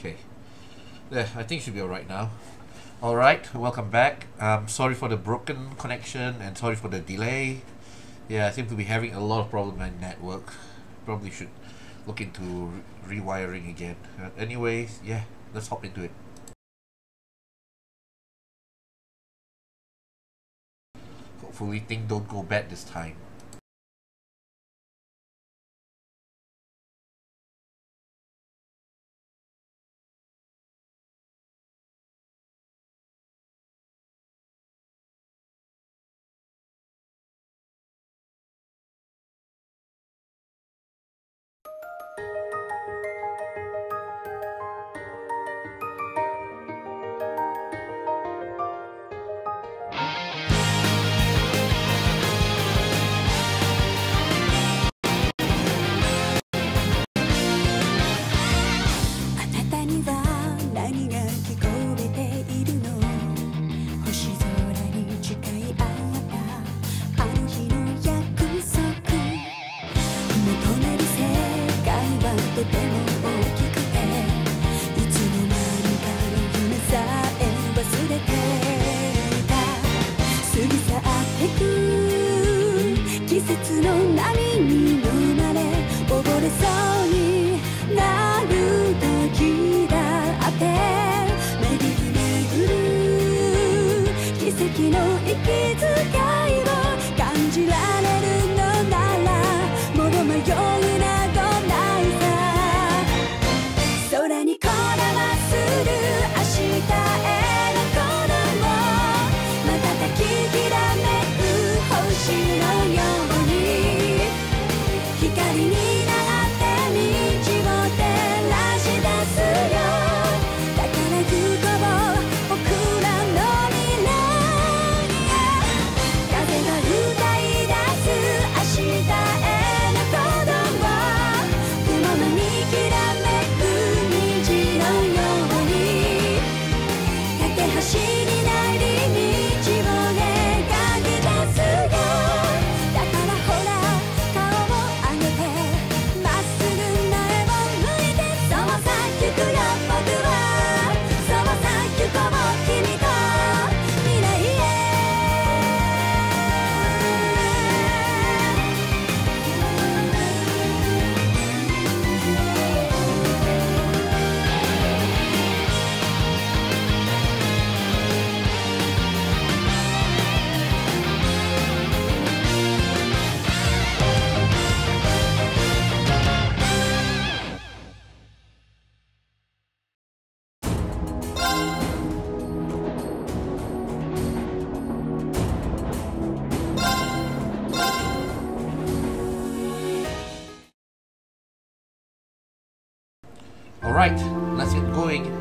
Okay. There, I think it should be alright now. Alright, welcome back. Sorry for the broken connection and sorry for the delay. Yeah, I seem to be having a lot of problems with my network. Probably should look into rewiring again. Anyways, yeah, let's hop into it. Hopefully things don't go bad this time. Alright, let's get going.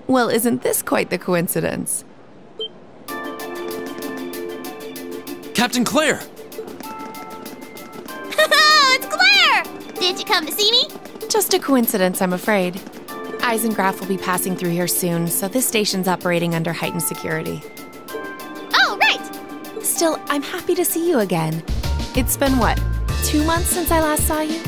Well, isn't this quite the coincidence? Captain Claire! It's Claire! Did you come to see me? Just a coincidence, I'm afraid. Eisengraf will be passing through here soon, so this station's operating under heightened security. Oh, right! Still, I'm happy to see you again. It's been, what, 2 months since I last saw you?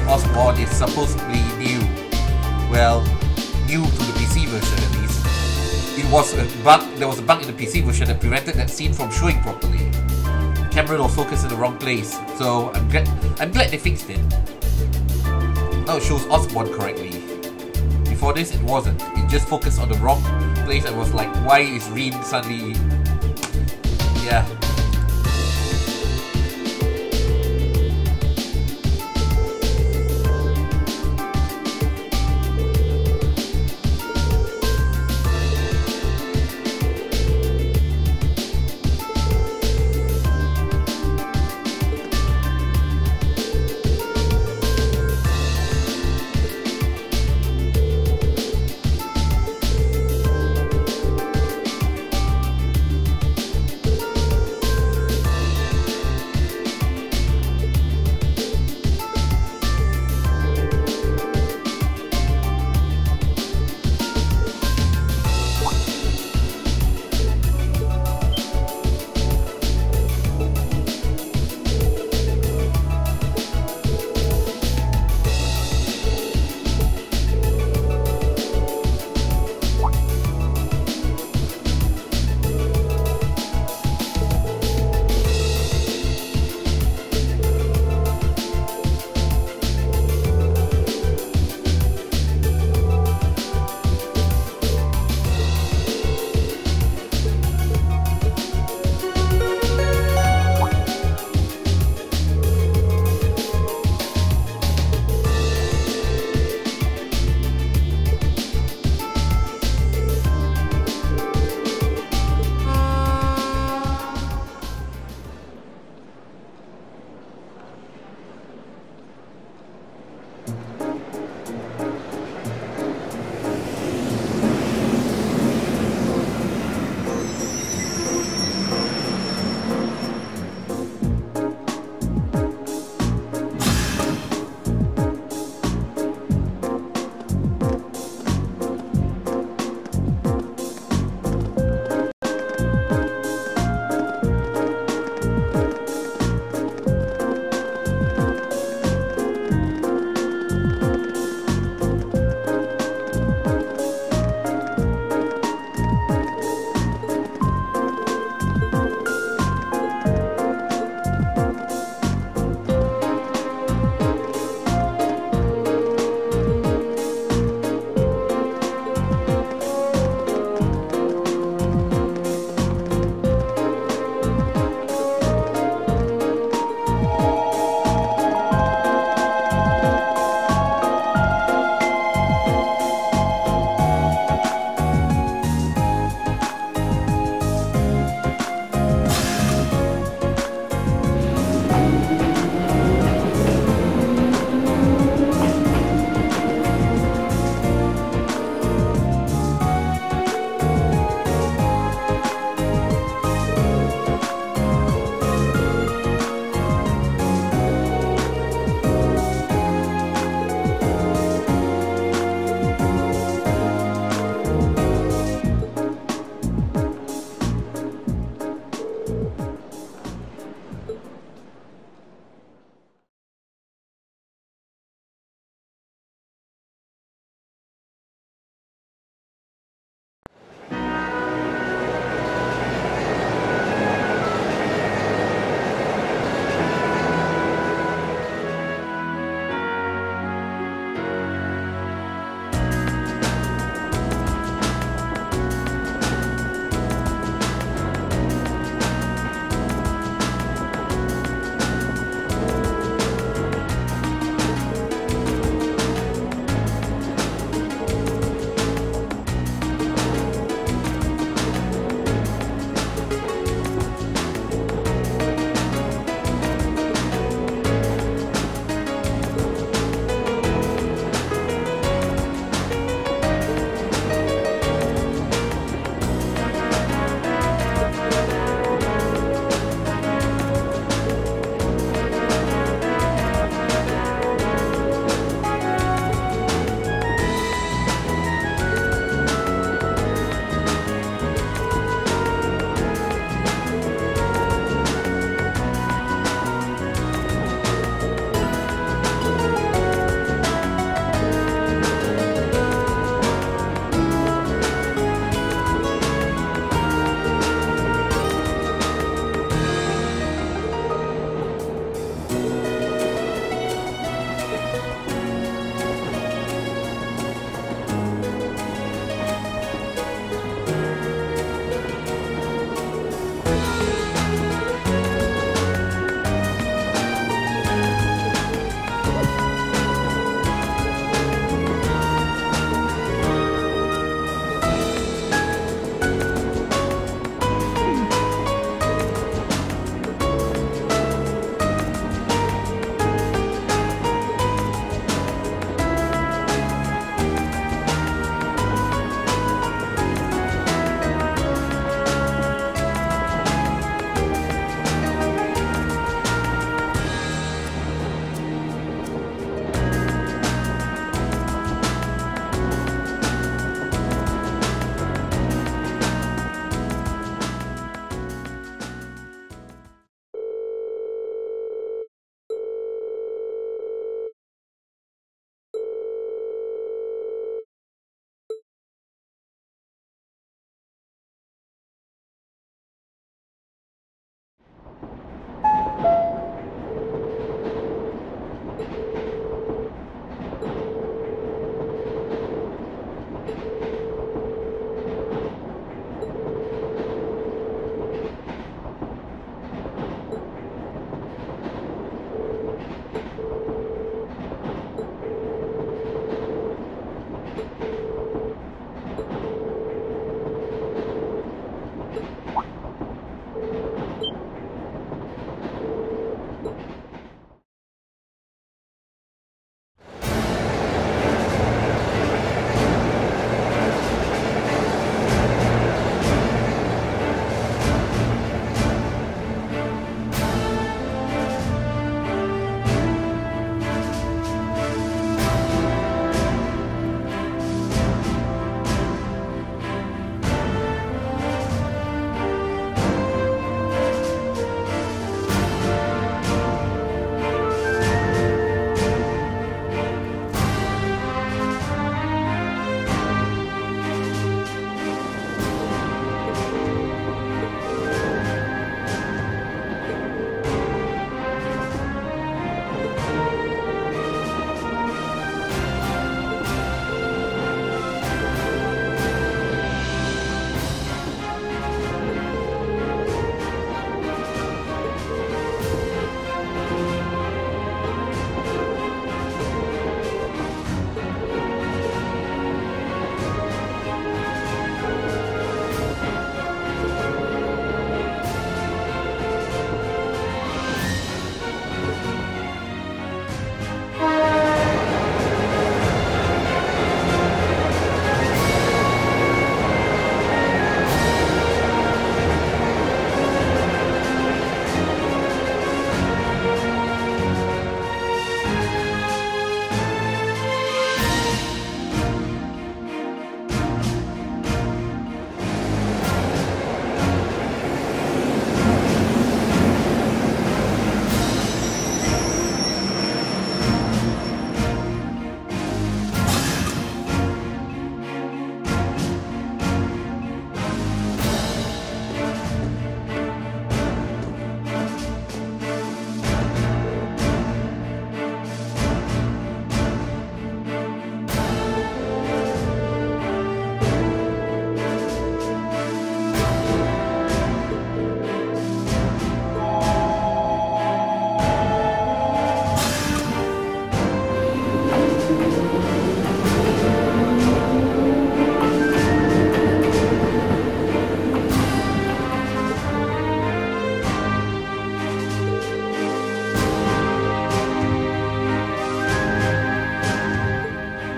Osborne is supposedly new. Well, new to the PC version at least. It was a bug. There was a bug in the PC version that prevented that scene from showing properly. The camera was focused in the wrong place, so I'm glad they fixed it. Now it shows Osborne correctly. Before this, it wasn't. It just focused on the wrong place and was like, why is Reed suddenly? Yeah.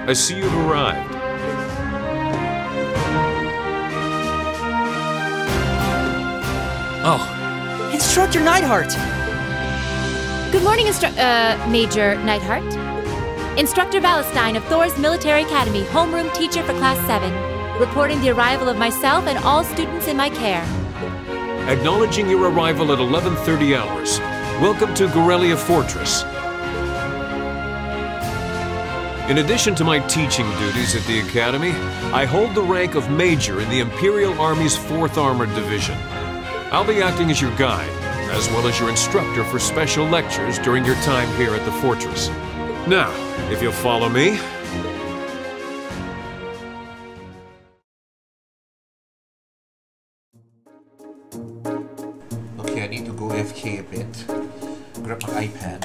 I see you've arrived. Oh, Instructor Neidhart! Good morning, Major Neidhart. Instructor Valestein of Thor's Military Academy, homeroom teacher for Class 7. Reporting the arrival of myself and all students in my care. Acknowledging your arrival at 11:30 hours. Welcome to Garrelia Fortress. In addition to my teaching duties at the Academy, I hold the rank of Major in the Imperial Army's 4th Armored Division. I'll be acting as your guide, as well as your instructor for special lectures during your time here at the fortress. Now, if you'll follow me. Okay, I need to go AFK a bit. Grab my iPad.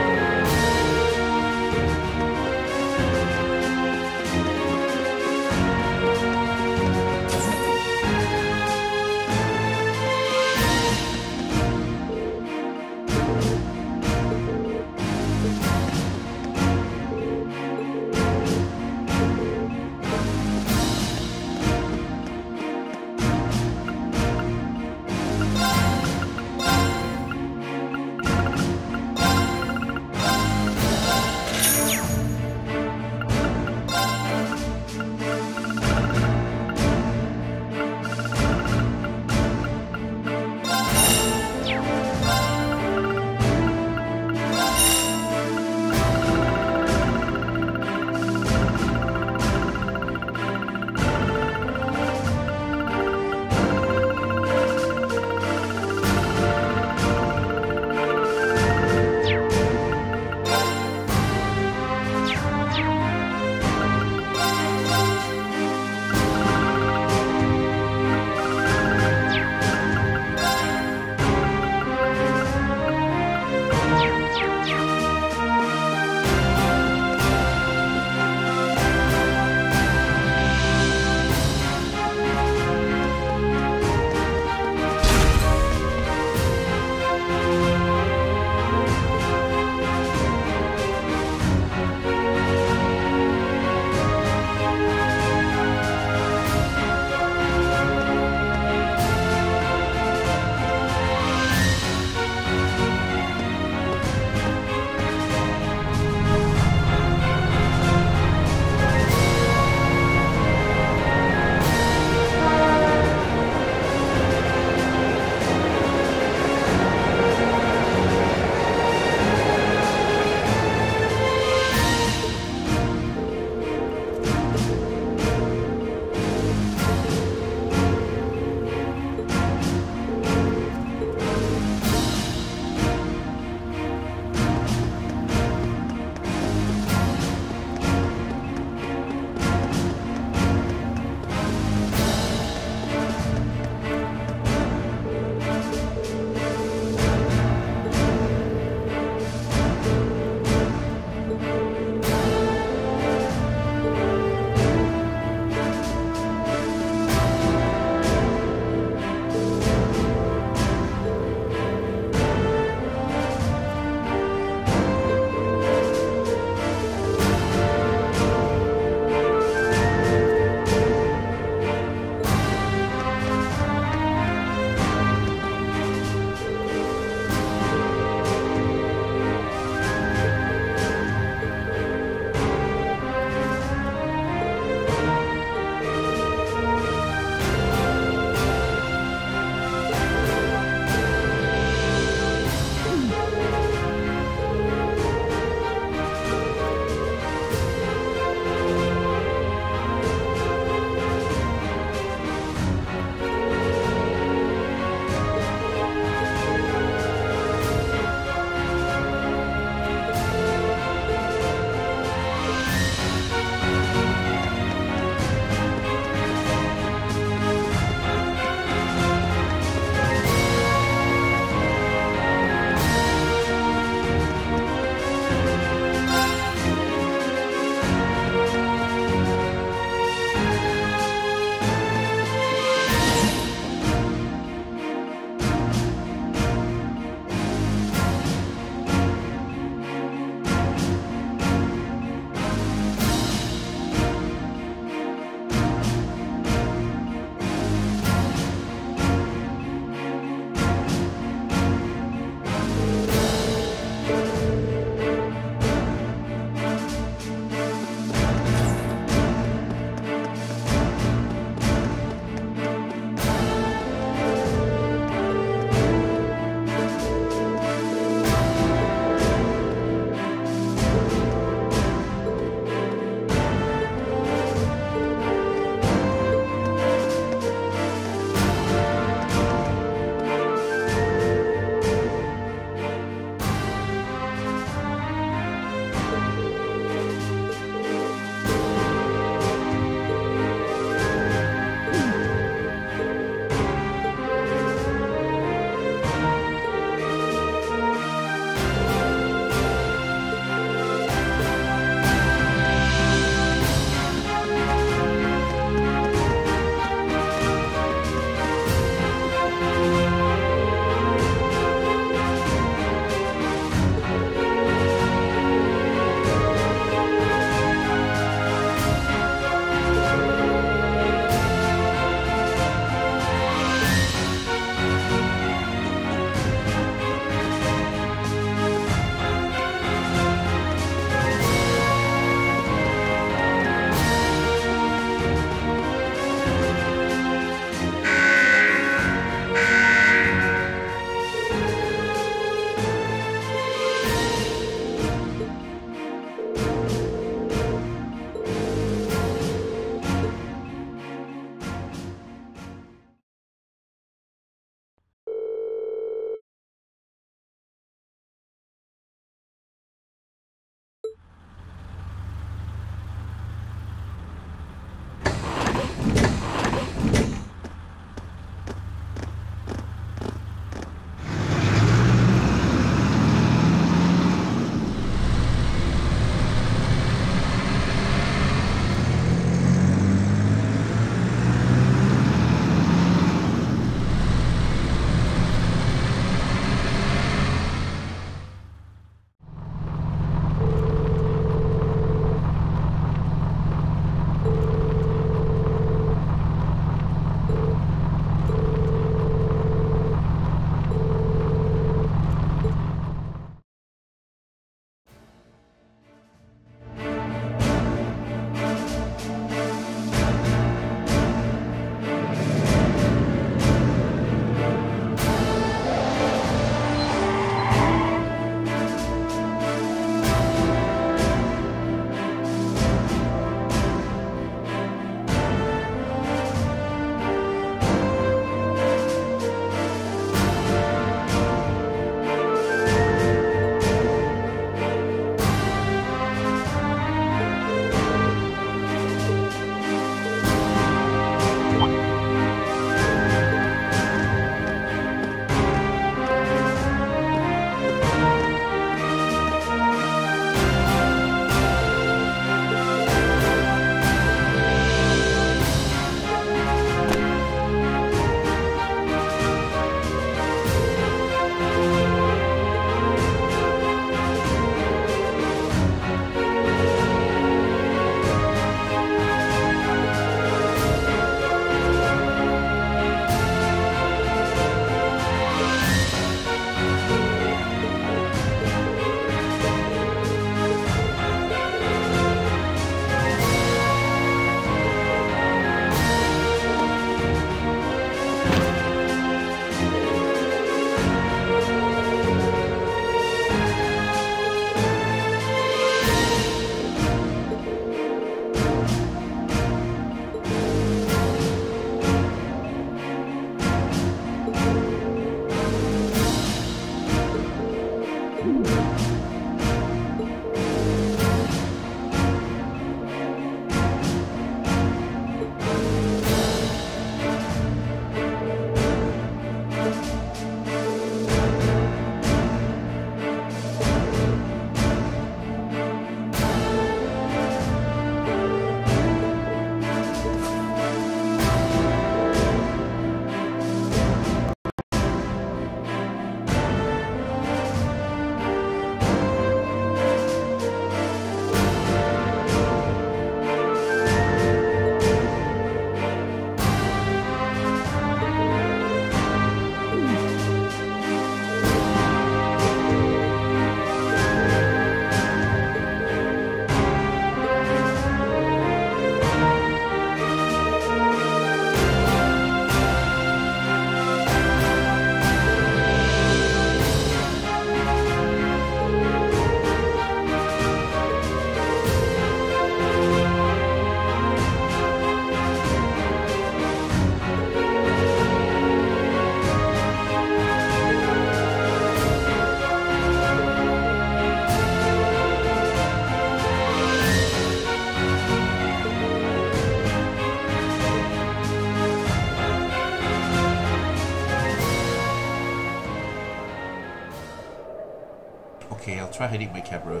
Okay, I'll try hiding my camera.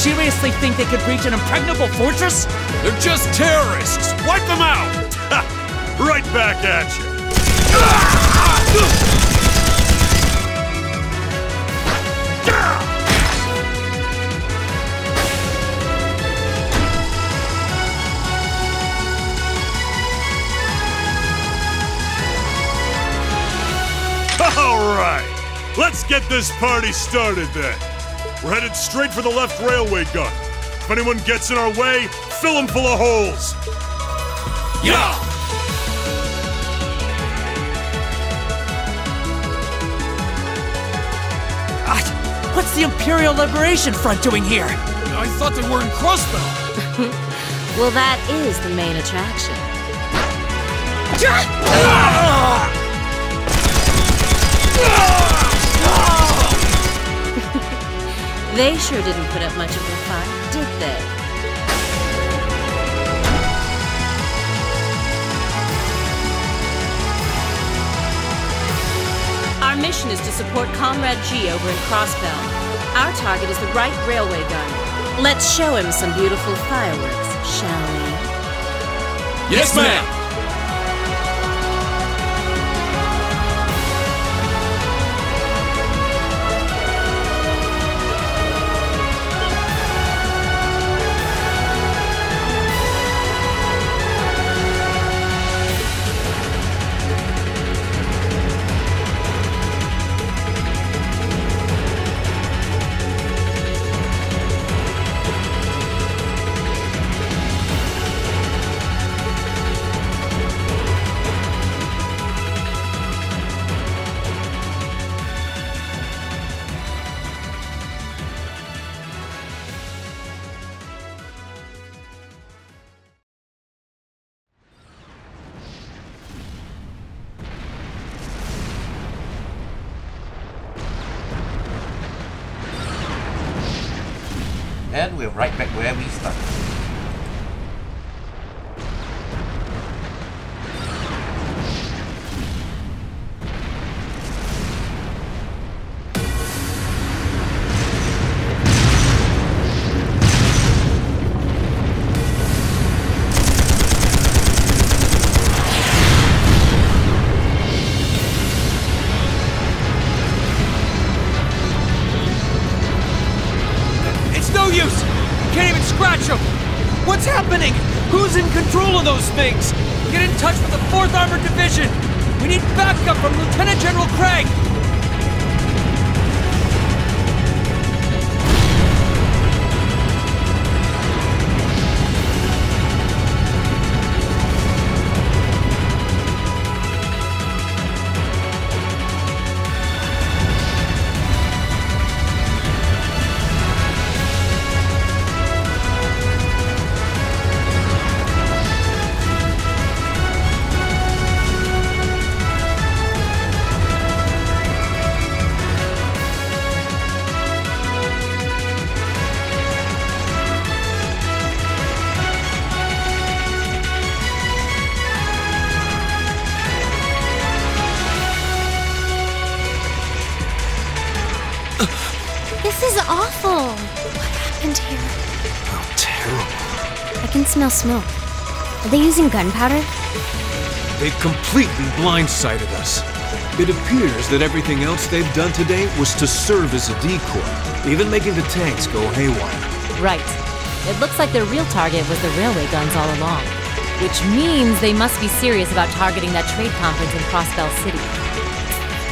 seriously think they could breach an impregnable fortress? They're just terrorists! Wipe them out! Right back at you! Alright! Let's get this party started then! We're headed straight for the left railway gun. If anyone gets in our way, fill them full of holes! Yeah! What's the Imperial Liberation Front doing here? I thought they were in Crossbell! Well, that is the main attraction. They sure didn't put up much of a fight, did they? Our mission is to support Comrade G over in Crossbell. Our target is the right railway gun. Let's show him some beautiful fireworks, shall we? Yes, ma'am! And we're right back where we started. What's happening? Who's in control of those things? Get in touch with the 4th Armored Division! We need backup from Lieutenant General Craig! This is awful. What happened here? How terrible. I can smell smoke. Are they using gunpowder? They've completely blindsided us. It appears that everything else they've done today was to serve as a decoy, even making the tanks go haywire. Right. It looks like their real target was the railway guns all along. Which means they must be serious about targeting that trade conference in Crossbell City.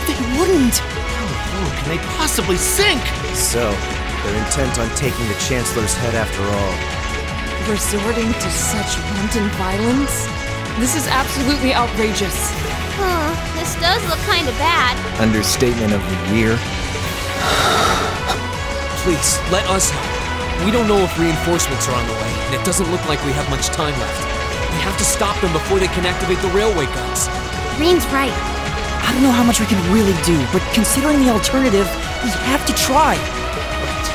They wouldn't! How low can they possibly sink? So, they're intent on taking the Chancellor's head after all. Resorting to such wanton violence? This is absolutely outrageous. This does look kind of bad. Understatement of the year. Please, let us help. We don't know if reinforcements are on the way, and it doesn't look like we have much time left. We have to stop them before they can activate the railway guns. Green's right. I don't know how much we can really do, but considering the alternative, we have to try. Right.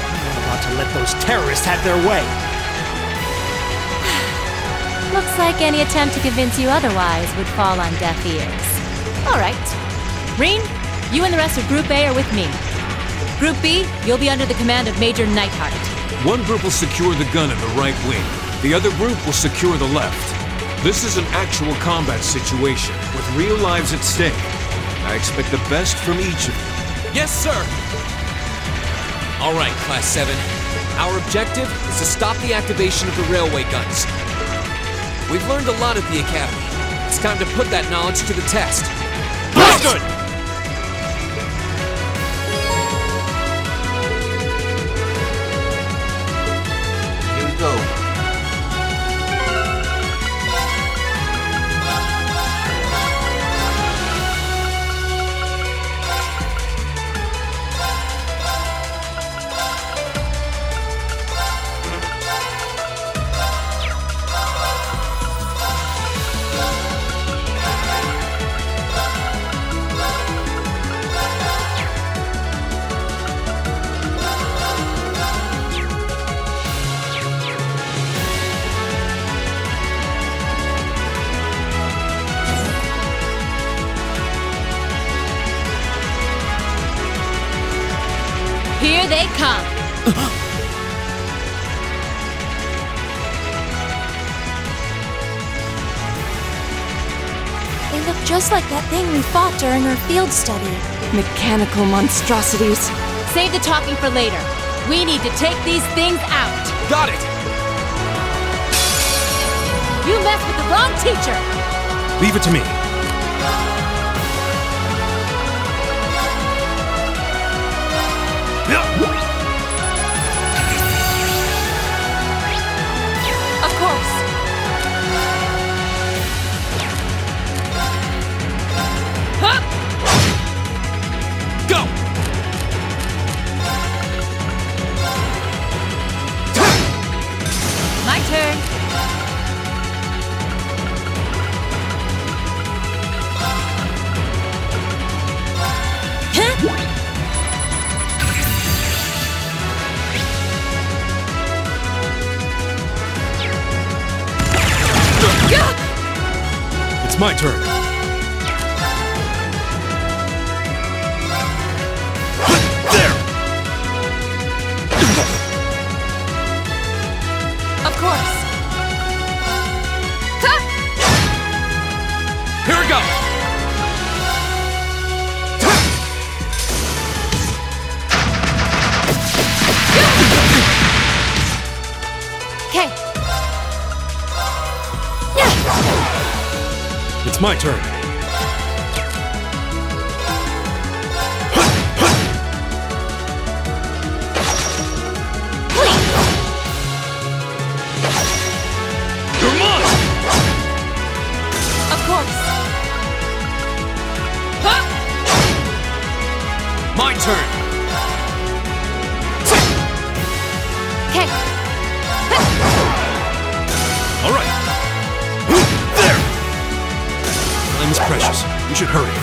We're not about to let those terrorists have their way. Looks like any attempt to convince you otherwise would fall on deaf ears. All right. Reen, you and the rest of Group A are with me. Group B, you'll be under the command of Major Neidhart. One group will secure the gun in the right wing. The other group will secure the left. This is an actual combat situation, with real lives at stake. I expect the best from each of you. Yes, sir! All right, Class 7. Our objective is to stop the activation of the railway guns. We've learned a lot at the Academy. It's time to put that knowledge to the test. Understood! Here we go. Here they come. They look just like that thing we fought during our field study. Mechanical monstrosities. Save the talking for later. We need to take these things out. Got it! You messed with the wrong teacher. Leave it to me. Of course. Huh? Go! My turn. It's my turn. There! Of course. Huh? Here we go! Okay. It's my turn. You're mine! Of course. Huh? My turn! Okay. All right. There! Time is precious. We should hurry.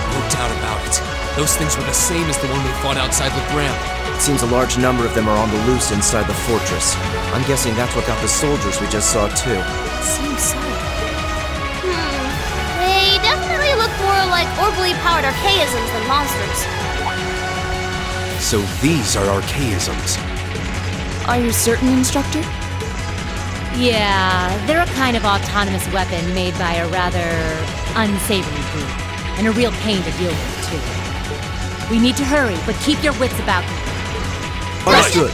No doubt about it. Those things were the same as the one we fought outside Legram. It seems a large number of them are on the loose inside the fortress. I'm guessing that's what got the soldiers we just saw too. Seems so. They definitely look more like orbally powered archaisms than monsters. So these are archaisms. Are you certain, Instructor? Yeah, they're a kind of autonomous weapon made by a rather unsavory group. And a real pain to deal with, too. We need to hurry, but keep your wits about you. Understood.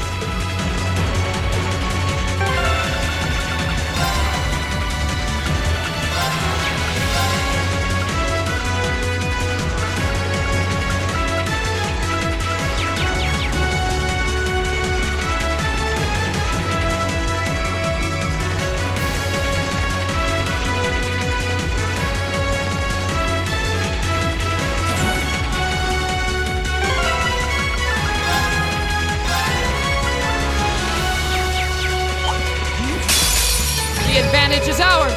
The advantage is ours!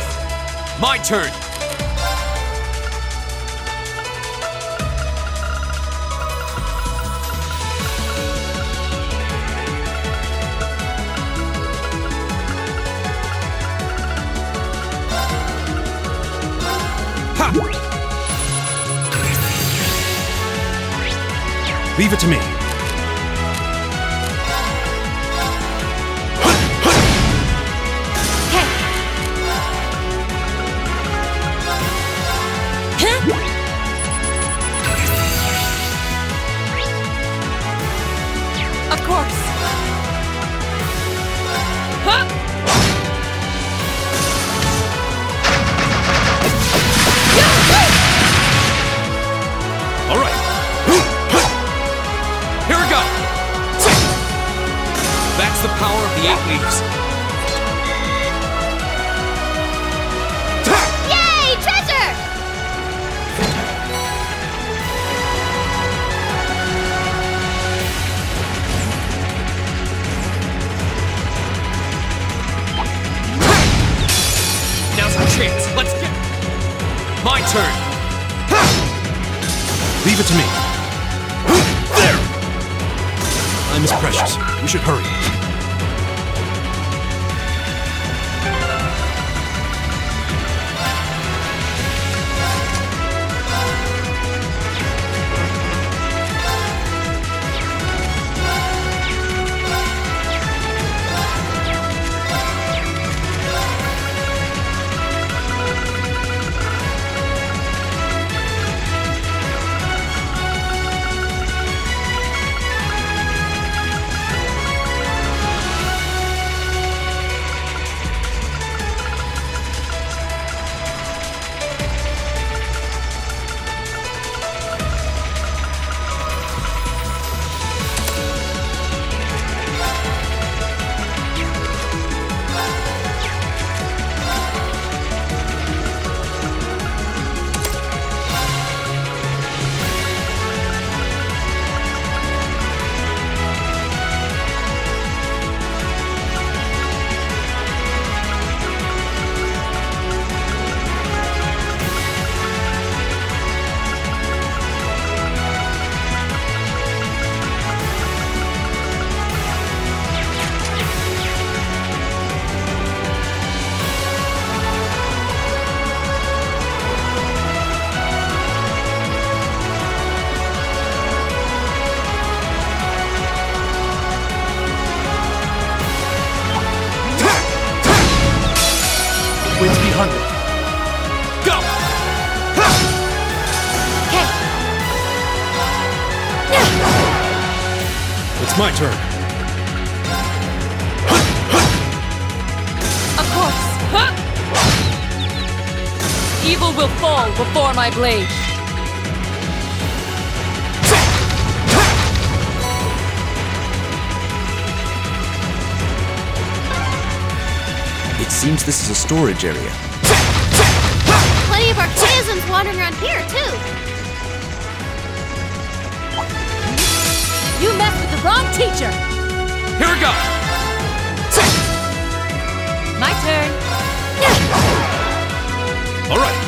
My turn! Ha! Leave it to me. Of course. All right. Here we go. That's the power of the 8 leaves. Yay! Treasure! Now's our chance. Let's get... My turn. Leave it to me. There! Time is precious. We should hurry. Winds be hunted. Go! It's my turn. Of course. Evil will fall before my blade. It seems this is a storage area. Plenty of artisans wandering around here, too. You messed with the wrong teacher! Here we go! My turn. All right.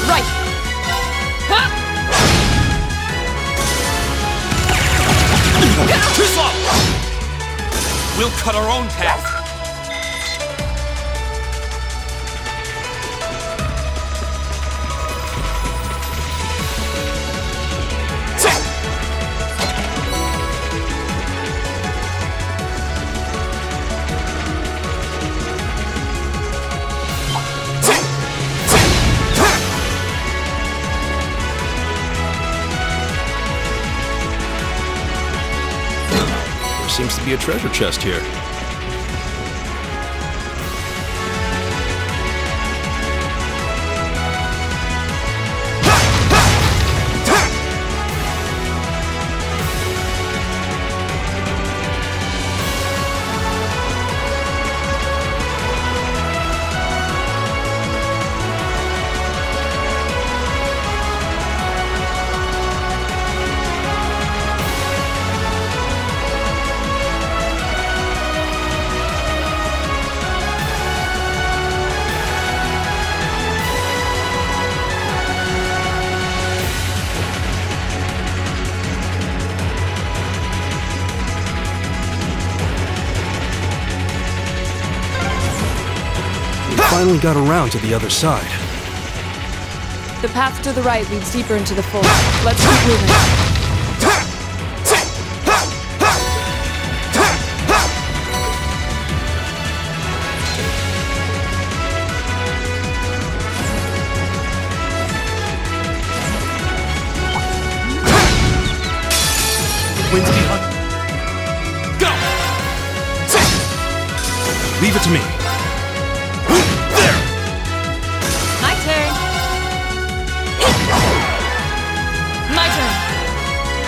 Right. Too slow! We'll cut our own path. Seems to be a treasure chest here. Finally got around to the other side. The path to the right leads deeper into the forest. Let's keep moving. Winds behind. Go! Leave it to me. There! My turn. My turn.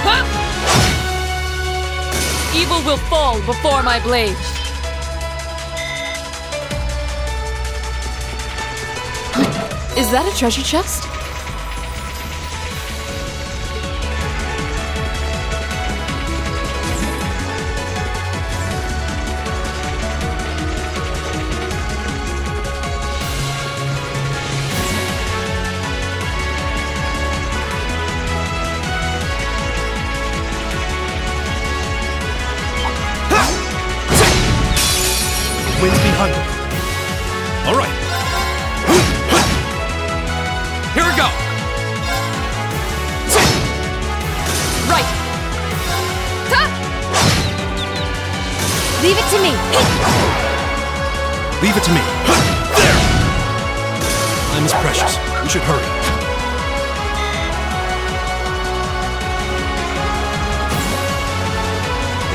Huh? Evil will fall before my blade. Is that a treasure chest? Winds behind us. All right. Here we go. Right. Leave it to me. Leave it to me. There! Time is precious. We should hurry.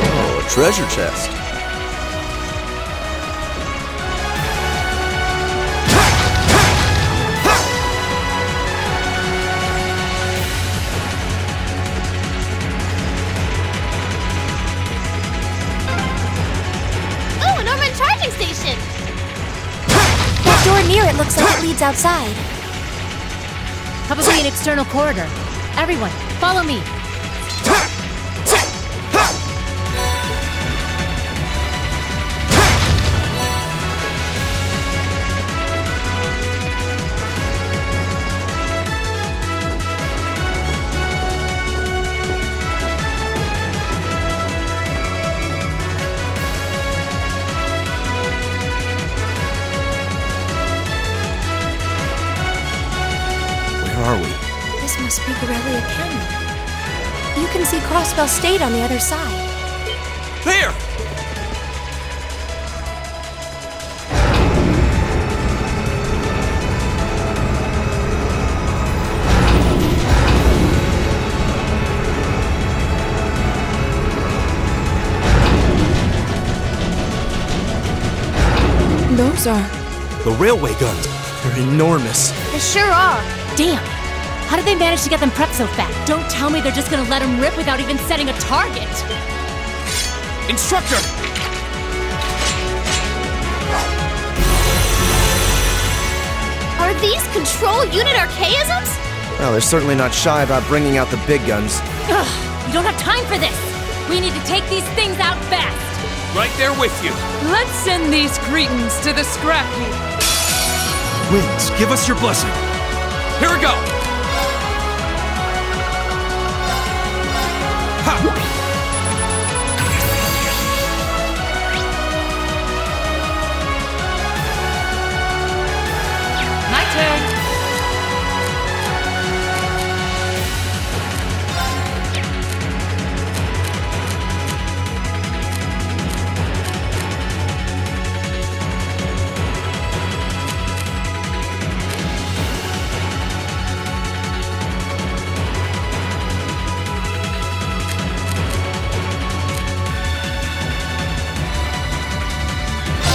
Oh, a treasure chest. Oh, an Orman charging station! That door near it looks like it leads outside. Probably an external corridor. Everyone, follow me. Where are we? This must be Garrelia Canyon. You can see Crossbell State on the other side. There! Those are... The railway guns. They're enormous. They sure are. Damn! How did they manage to get them prepped so fast? Don't tell me they're just gonna let them rip without even setting a target! Instructor! Are these control unit archaisms? Well, they're certainly not shy about bringing out the big guns. Ugh! We don't have time for this! We need to take these things out fast! Right there with you. Let's send these cretins to the scrap heap. Winds, give us your blessing. Here we go. My turn!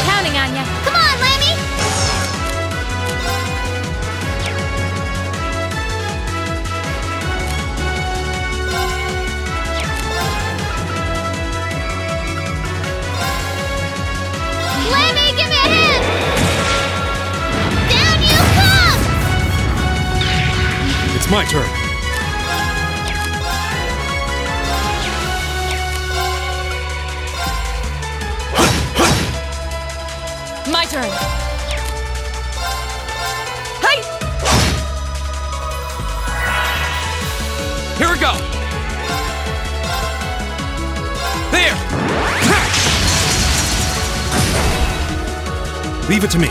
Counting on ya! Come on, Lammy! Lammy, give me a hand! Down you come! It's my turn. My turn. Hey! Here we go. There. Leave it to me.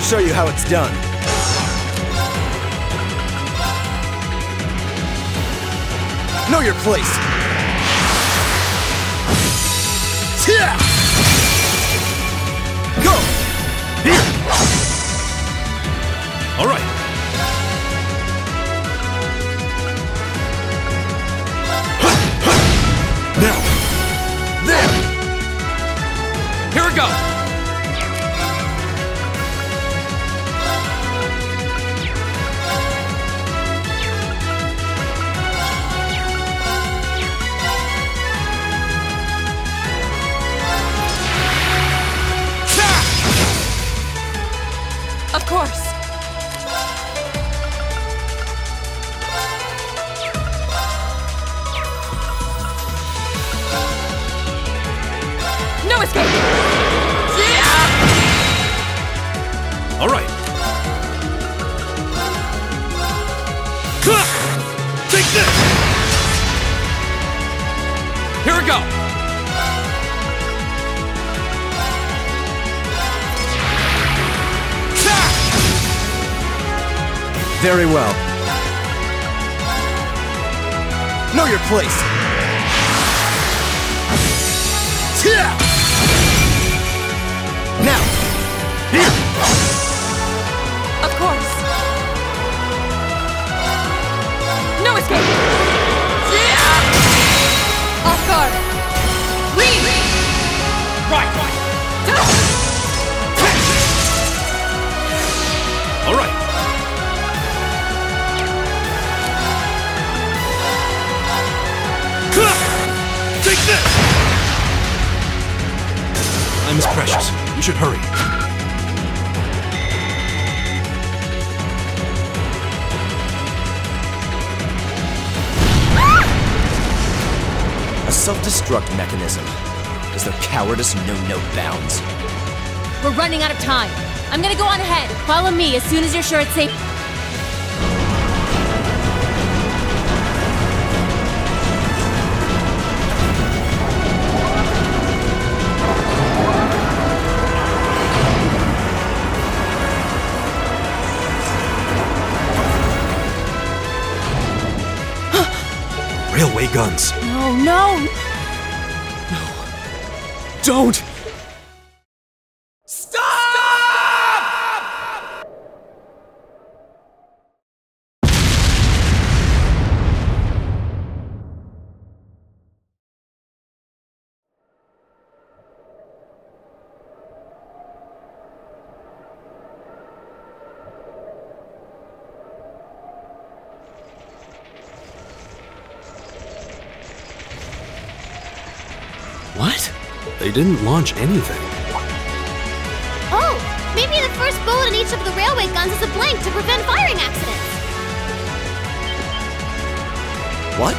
show you how it's done. Know your place. Yeah! Go! Here! All right. Now! There! Here we go! Of course. No escape! All right. Take this! Here we go! Very well. Know your place. Now! Here! Of course. No escape! Off guard! Leave! Right! All right. Take this! Time is precious. We should hurry. A self-destruct mechanism. Does their cowardice know no bounds? We're running out of time. I'm gonna go on ahead. Follow me as soon as you're sure it's safe. Railway guns. No, no! Don't! What? They didn't launch anything. Oh, maybe the first bullet in each of the railway guns is a blank to prevent firing accidents. What?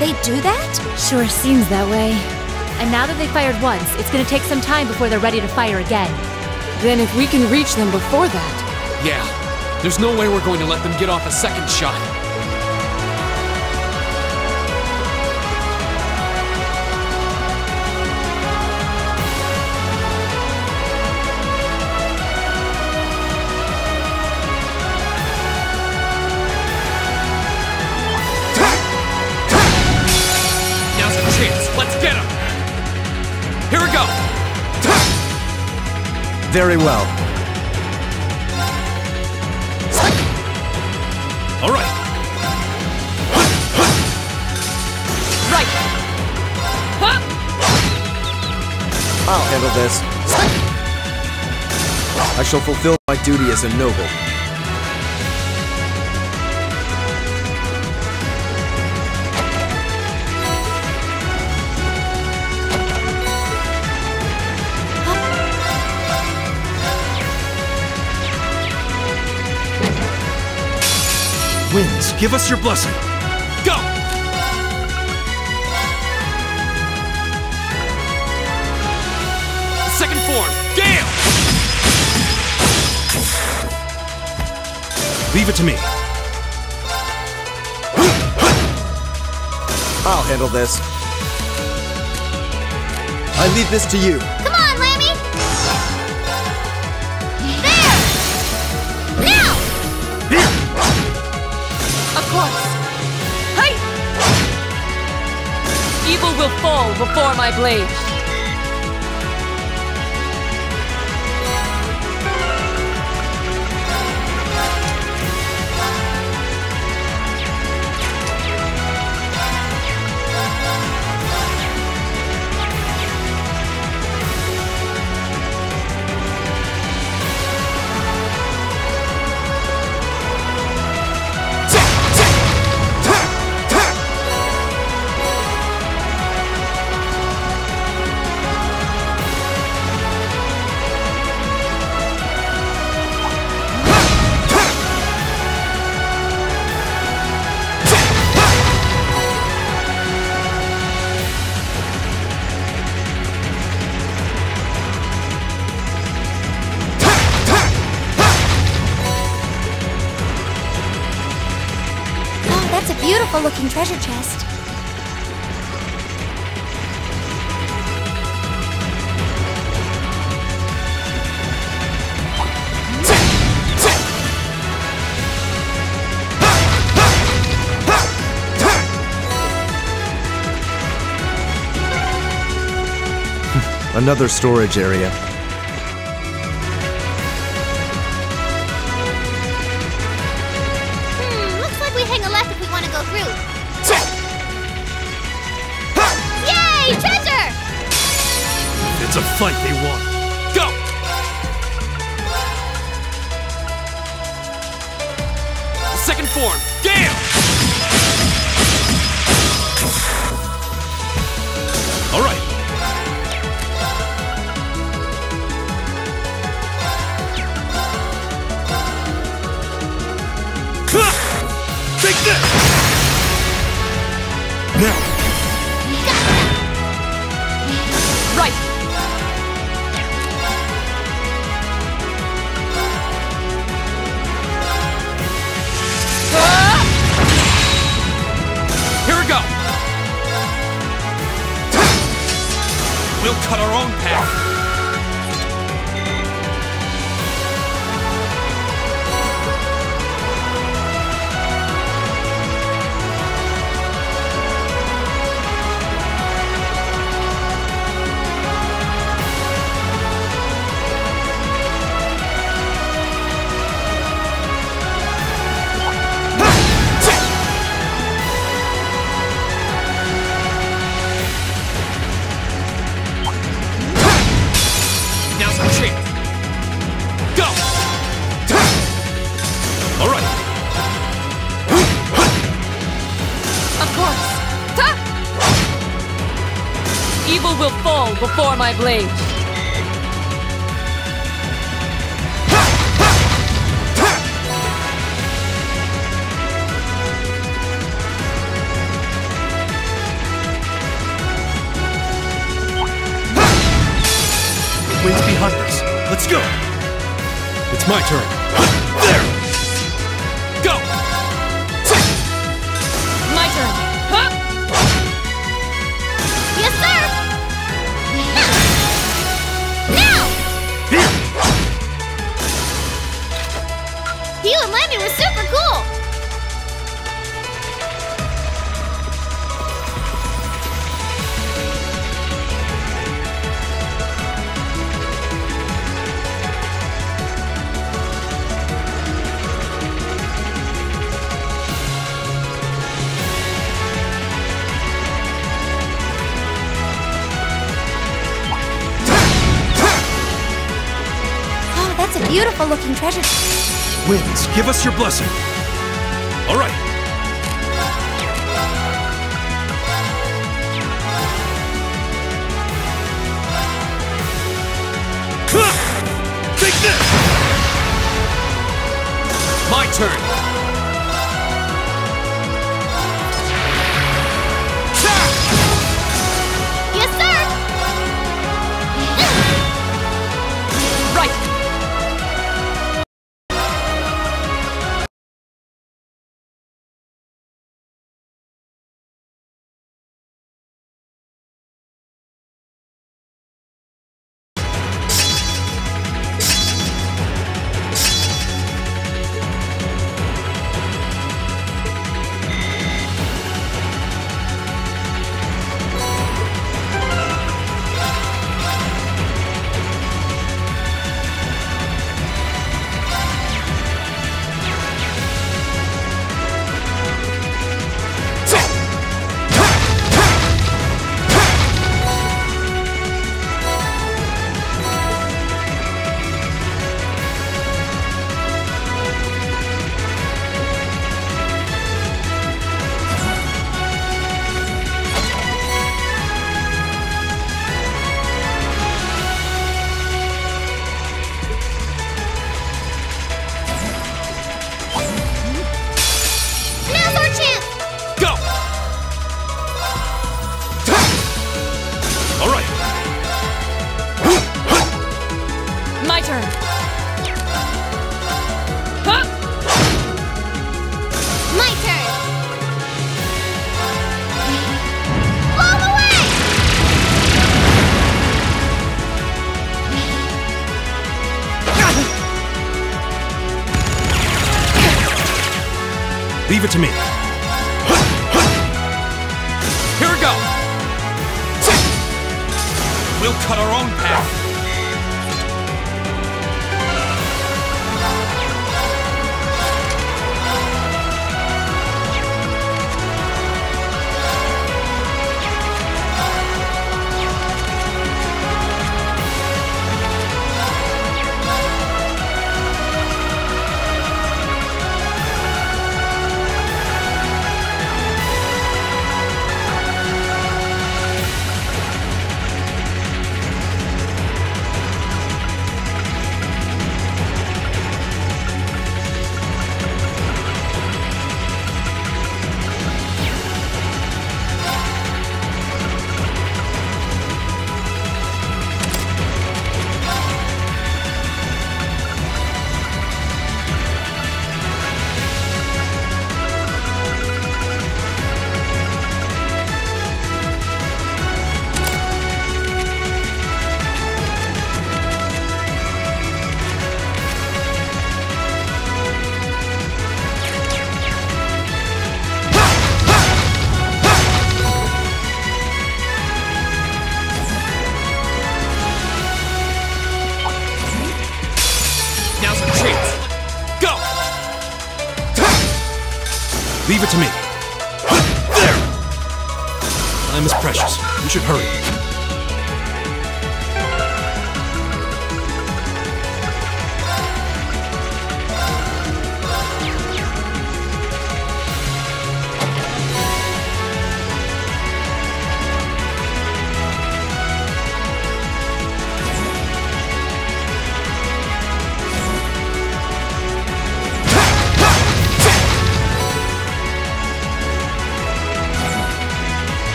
They do that? Sure seems that way. And now that they fired once, it's gonna take some time before they're ready to fire again. Then if we can reach them before that... Yeah. There's no way we're going to let them get off a second shot. Now's the chance. Let's get him. Here we go. Very well. All right. Right. Huh? I'll handle this. I shall fulfill my duty as a noble. Winds, give us your blessing. Go! Second form, gale! Leave it to me. I'll handle this. I leave this to you. Come on, Lammy! There! my blade. Beautiful looking treasure chest. Another storage area. Looks like we hang a left if we want to go through. Yay! Treasure! It's a fight they want. Go! Second form, Gale! All right. Take this! Now! Right! Here we go! We'll cut our own path. Now's our chance. Go! All right. Of course. Ta! Evil will fall before my blade. Wind's behind us. Let's go. It's my turn. There! Go! My turn. Huh? Yes, sir! Now! Here! You and landing were super cool! Oh, that's a beautiful looking treasure. Winds, give us your blessing. All right. Take this! My turn. Yes, sir! Right! Leave it to me. Here we go! We'll cut our own path. Leave it to me. There! Time is precious. You should hurry.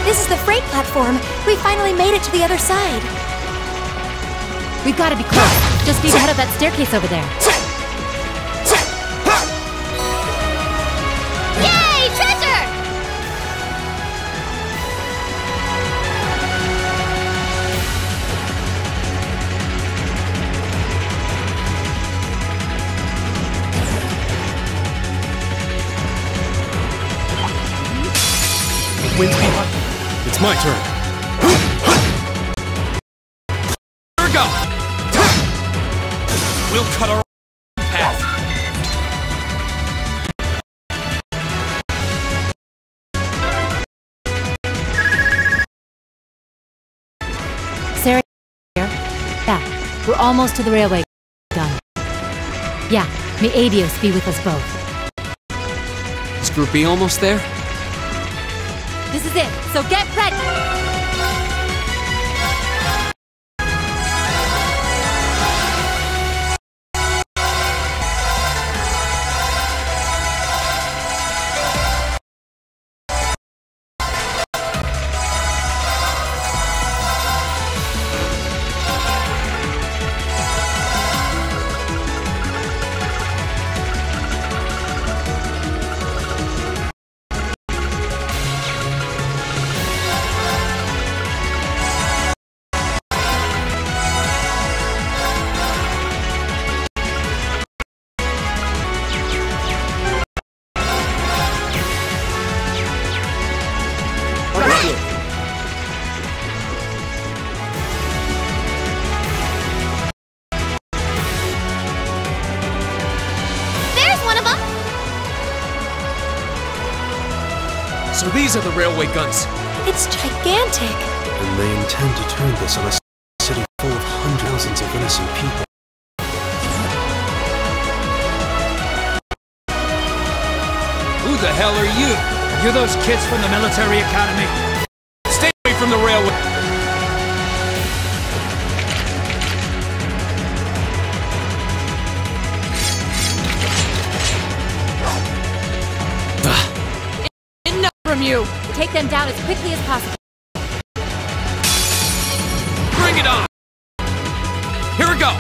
This is the freight platform. We finally made it to the other side. We've got to be close. Just need to head up that staircase over there. Yay! Treasure! The wind's behind. It's my turn. Here we go! We'll cut our own path. Sarah, here. Yeah, we're almost to the railway gun. Yeah, may Adios be with us both. Is Group B almost there? This is it, so get ready! So these are the railway guns. It's gigantic. And they intend to turn this on a city full of thousands of innocent people. Who the hell are you? You're those kids from the military academy? Stay away from the railway. Enough from you! Take them down as quickly as possible. Bring it on! Here we go!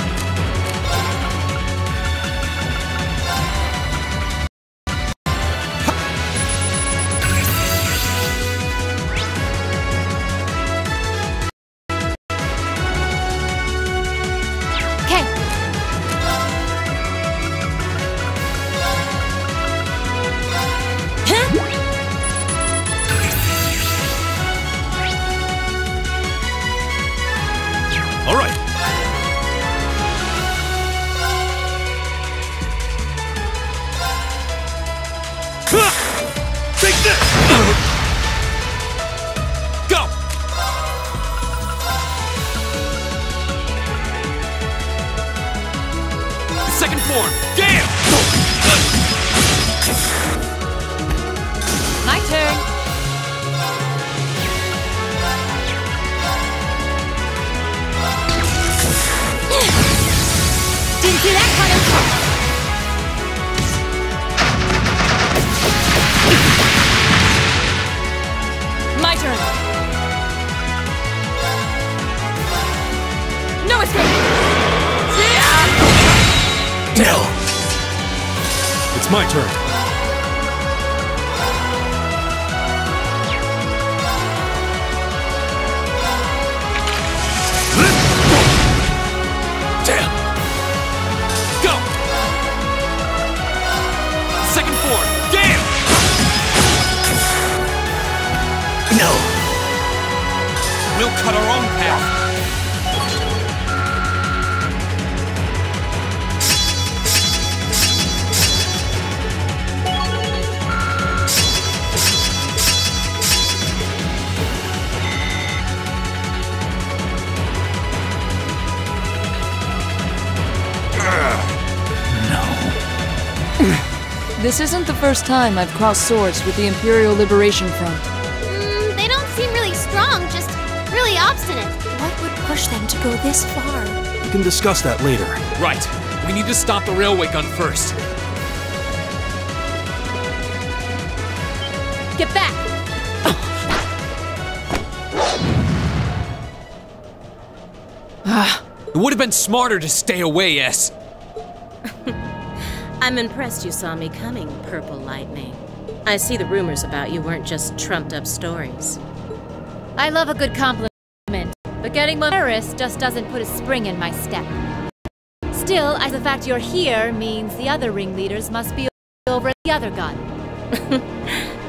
My turn. No escape! No! It's my turn. Damn! Go! Second form! Damn! No! We'll cut our own path. This isn't the first time I've crossed swords with the Imperial Liberation Front. They don't seem really strong, just really obstinate. What would push them to go this far? We can discuss that later. Right. We need to stop the railway gun first. Get back! It would have been smarter to stay away, S. I'm impressed you saw me coming, Purple Lightning. I see the rumors about you weren't just trumped-up stories. I love a good compliment, but getting more terrorist just doesn't put a spring in my step. Still, the fact you're here means the other ringleaders must be over at the other gun.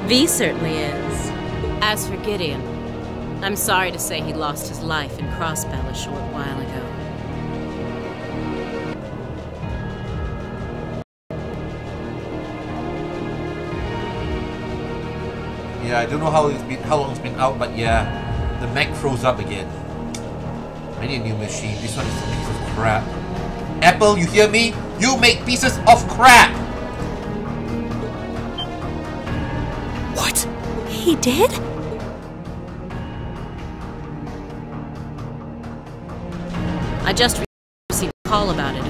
V certainly is. As for Gideon, I'm sorry to say he lost his life in Crossbell a short while ago. Yeah, I don't know how long it's been out, but yeah, the mech froze up again. I need a new machine. This one is a piece of crap. Apple, you hear me? You make pieces of crap! What? He did? I just received a call about it.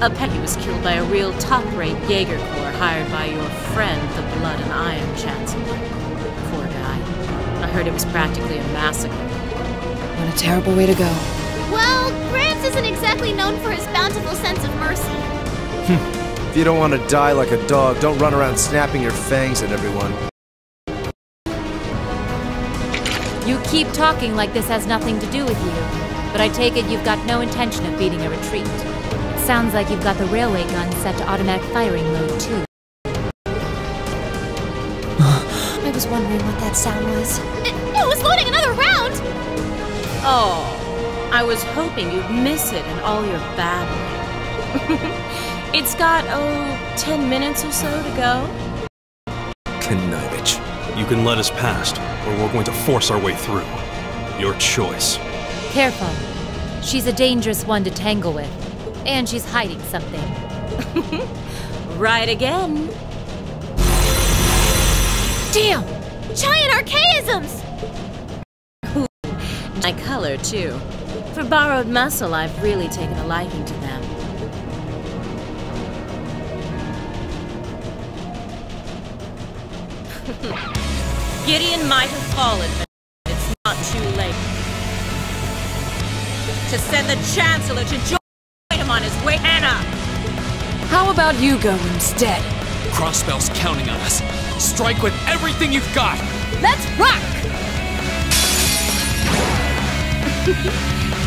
Apparently he was killed by a real top-rate Jaeger Corps hired by your friend, the Blood and Iron Chancellor. Poor guy. I heard it was practically a massacre. What a terrible way to go. Well, Gramps isn't exactly known for his bountiful sense of mercy. If you don't want to die like a dog, don't run around snapping your fangs at everyone. You keep talking like this has nothing to do with you, but I take it you've got no intention of beating a retreat. Sounds like you've got the railway gun set to automatic firing mode, too. I was wondering what that sound was. It was loading another round! Oh, I was hoping you'd miss it in all your babbling. It's got, 10 minutes or so to go. Connivage. You can let us past, or we're going to force our way through. Your choice. Careful. She's a dangerous one to tangle with. And she's hiding something. Right again. Damn! Giant archaisms! My color, too. For borrowed muscle, I've really taken a liking to them. Gideon might have fallen, but it's not too late. To send the Chancellor to join him on his way, Hannah! How about you go instead? Crossbell's counting on us. Strike with everything you've got! Let's rock!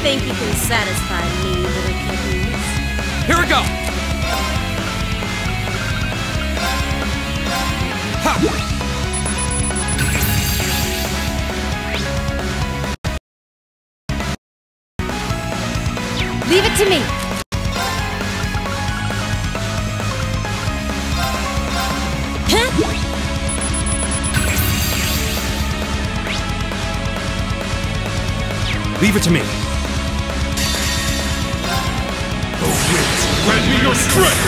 Think you can satisfy me, little kittens? Here we go! Ha! Leave it to me! Leave it to me. Grant me your strength!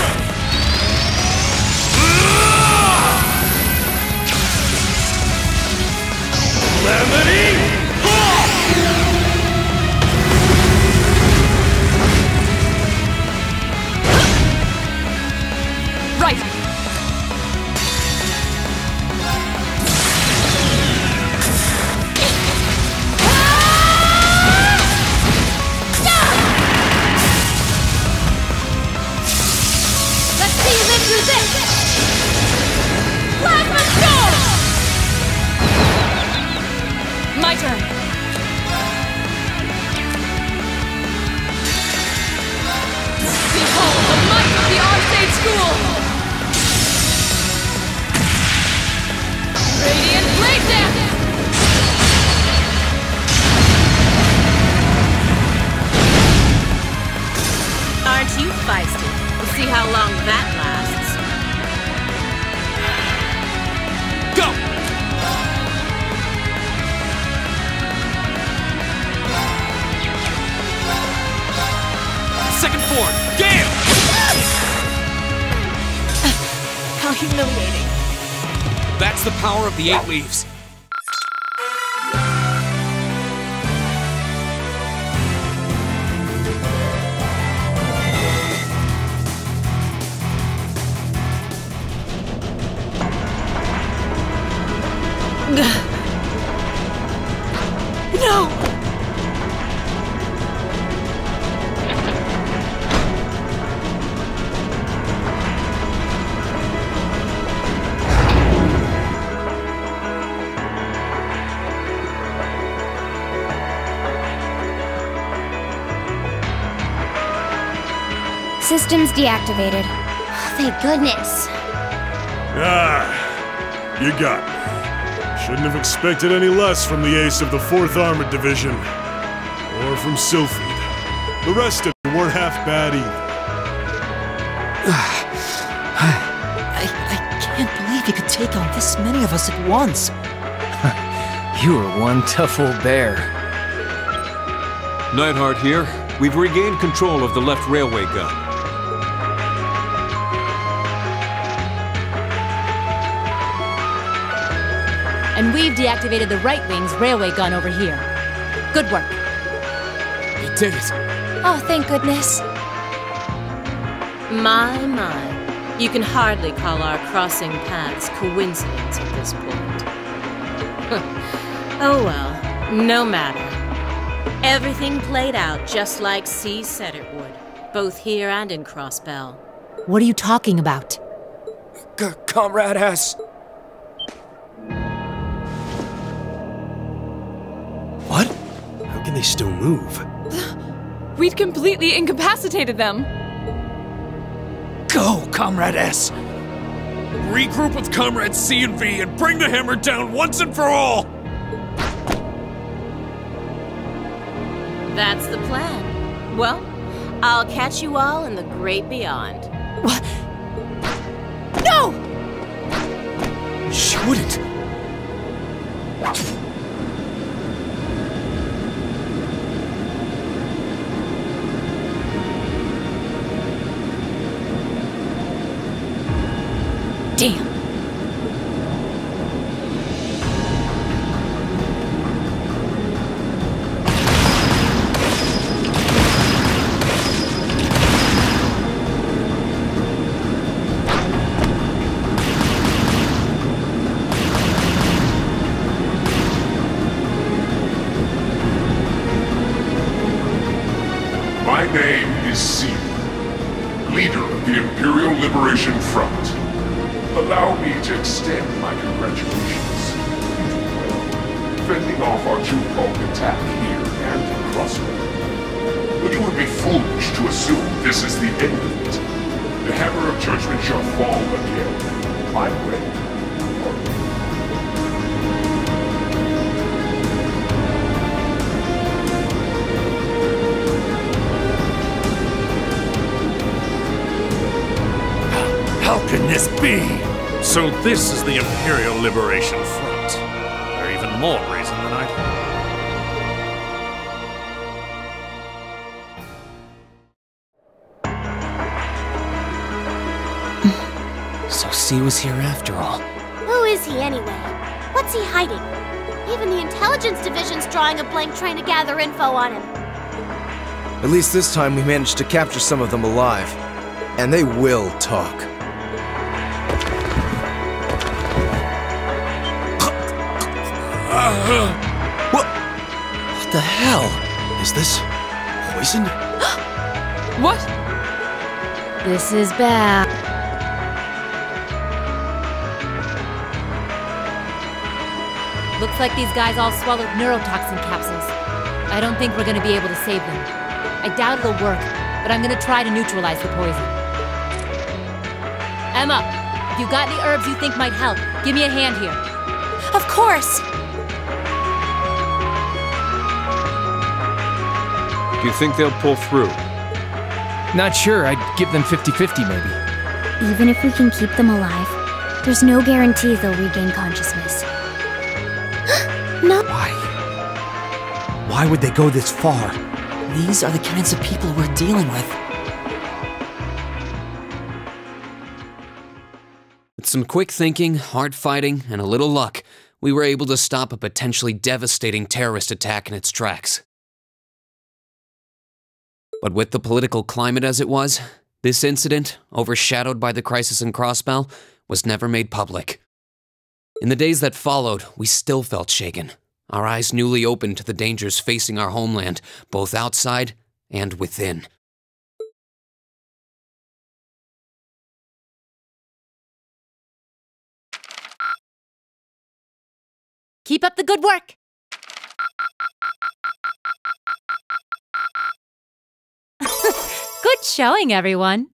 Calamity! That's the power of the 8 leaves. No! Systems deactivated. Thank goodness. Ah, you got me. Shouldn't have expected any less from the ace of the 4th Armored Division. Or from Sylphid. The rest of you weren't half bad either. I can't believe you could take on this many of us at once. You were one tough old bear. Neidhart here. We've regained control of the left railway gun. And we've deactivated the right wing's railway gun over here. Good work. You did it. Oh, thank goodness. My. You can hardly call our crossing paths coincidence at this point. Oh well, no matter. Everything played out just like C said it would, both here and in Crossbell. What are you talking about? Comrade S. What? How can they still move? We'd completely incapacitated them. Go, Comrade S! Regroup with Comrades C and V and bring the hammer down once and for all! That's the plan. Well, I'll catch you all in the great beyond. What? No! She wouldn't. Damn. My name is Seal, leader of the Imperial Liberation Front. Allow me to extend my congratulations. You did well, fending off our two-pronged attack here and in Crossbell. But it would be foolish to assume this is the end of it. The hammer of judgment shall fall again. My way. How can this be? So this is the Imperial Liberation Front. For even more reason than I'd hoped. So C was here after all. Who is he anyway? What's he hiding? Even the Intelligence Division's drawing a blank trying to gather info on him. At least this time we managed to capture some of them alive. And they will talk. What the hell? Is this poisoned? What? This is bad. Looks like these guys all swallowed neurotoxin capsules. I don't think we're gonna be able to save them. I doubt it'll work, but I'm gonna try to neutralize the poison. Emma, if you've got any herbs you think might help, give me a hand here. Of course! Do you think they'll pull through? Not sure. I'd give them 50-50 maybe. Even if we can keep them alive, there's no guarantee they'll regain consciousness. No. Why? Why would they go this far? These are the kinds of people we're dealing with. It's some quick thinking, hard fighting, and a little luck, we were able to stop a potentially devastating terrorist attack in its tracks. But with the political climate as it was, this incident, overshadowed by the crisis in Crossbell, was never made public. In the days that followed, we still felt shaken, our eyes newly opened to the dangers facing our homeland, both outside and within. Keep up the good work! Good showing, everyone!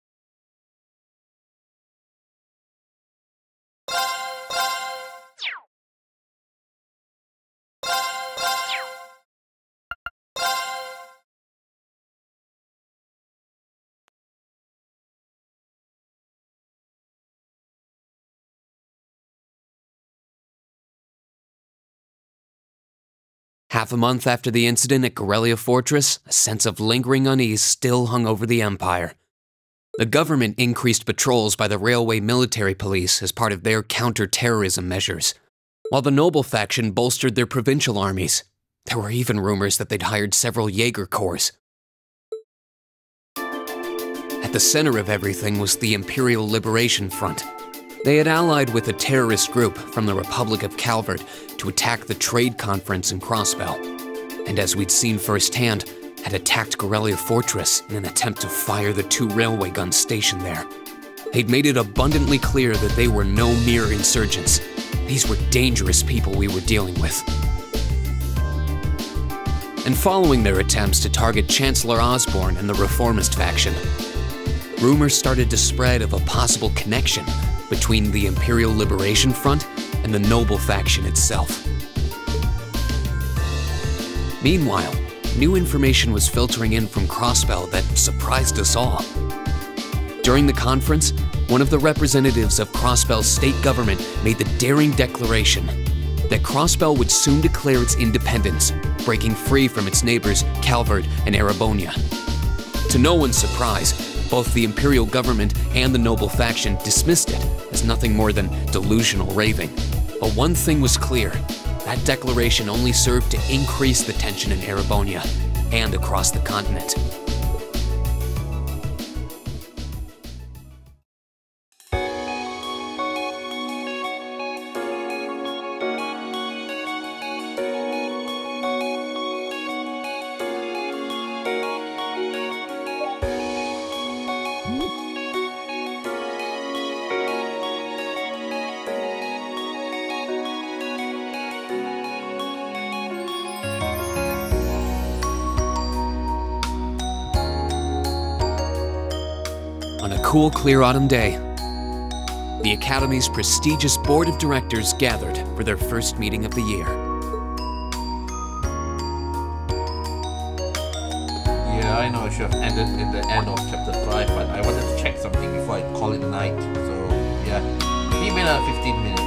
Half a month after the incident at Garrelia Fortress, a sense of lingering unease still hung over the Empire. The government increased patrols by the railway military police as part of their counter-terrorism measures, while the noble faction bolstered their provincial armies. There were even rumors that they'd hired several Jaeger corps. At the center of everything was the Imperial Liberation Front. They had allied with a terrorist group from the Republic of Calvert to attack the trade conference in Crossbell, and as we'd seen firsthand, had attacked Garrelia Fortress in an attempt to fire the 2 railway guns stationed there. They'd made it abundantly clear that they were no mere insurgents. These were dangerous people we were dealing with. And following their attempts to target Chancellor Osborne and the Reformist faction, rumors started to spread of a possible connection between the Imperial Liberation Front and the noble faction itself. Meanwhile, new information was filtering in from Crossbell that surprised us all. During the conference, one of the representatives of Crossbell's state government made the daring declaration that Crossbell would soon declare its independence, breaking free from its neighbors Calvert and Erebonia. To no one's surprise, both the Imperial government and the noble faction dismissed it as nothing more than delusional raving. But one thing was clear: that declaration only served to increase the tension in Erebonia and across the continent. On a cool, clear autumn day, the Academy's prestigious board of directors gathered for their first meeting of the year. Yeah, I know I should have ended in the end of chapter 5, but I wanted to check something before I call it a night. So, yeah, maybe another 15 minutes.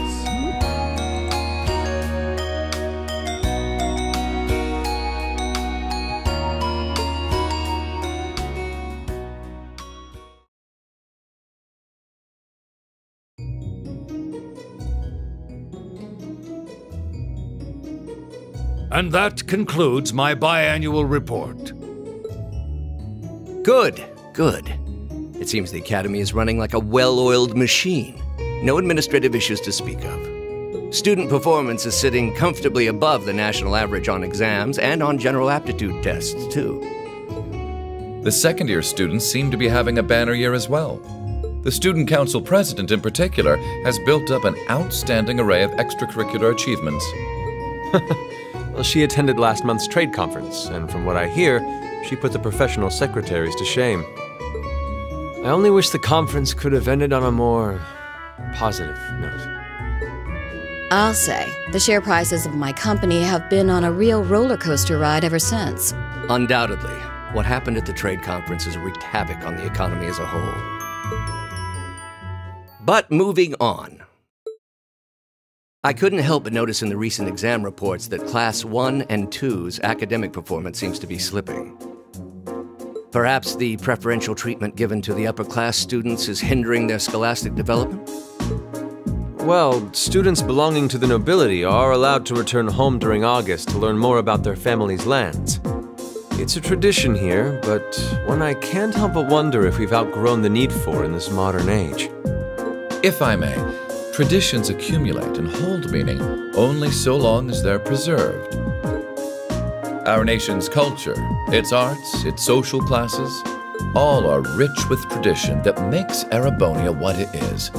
And that concludes my biannual report. Good, good. It seems the Academy is running like a well-oiled machine. No administrative issues to speak of. Student performance is sitting comfortably above the national average on exams and on general aptitude tests, too. The second-year students seem to be having a banner year as well. The Student Council President, in particular, has built up an outstanding array of extracurricular achievements. Well, she attended last month's trade conference, and from what I hear, she put the professional secretaries to shame. I only wish the conference could have ended on a more positive note. I'll say, the share prices of my company have been on a real roller coaster ride ever since. Undoubtedly, what happened at the trade conference has wreaked havoc on the economy as a whole. But moving on. I couldn't help but notice in the recent exam reports that Class 1 and 2's academic performance seems to be slipping. Perhaps the preferential treatment given to the upper class students is hindering their scholastic development? Well, students belonging to the nobility are allowed to return home during August to learn more about their family's lands. It's a tradition here, but one I can't help but wonder if we've outgrown the need for in this modern age. If I may, traditions accumulate and hold meaning only so long as they're preserved. Our nation's culture, its arts, its social classes, all are rich with tradition that makes Erebonia what it is,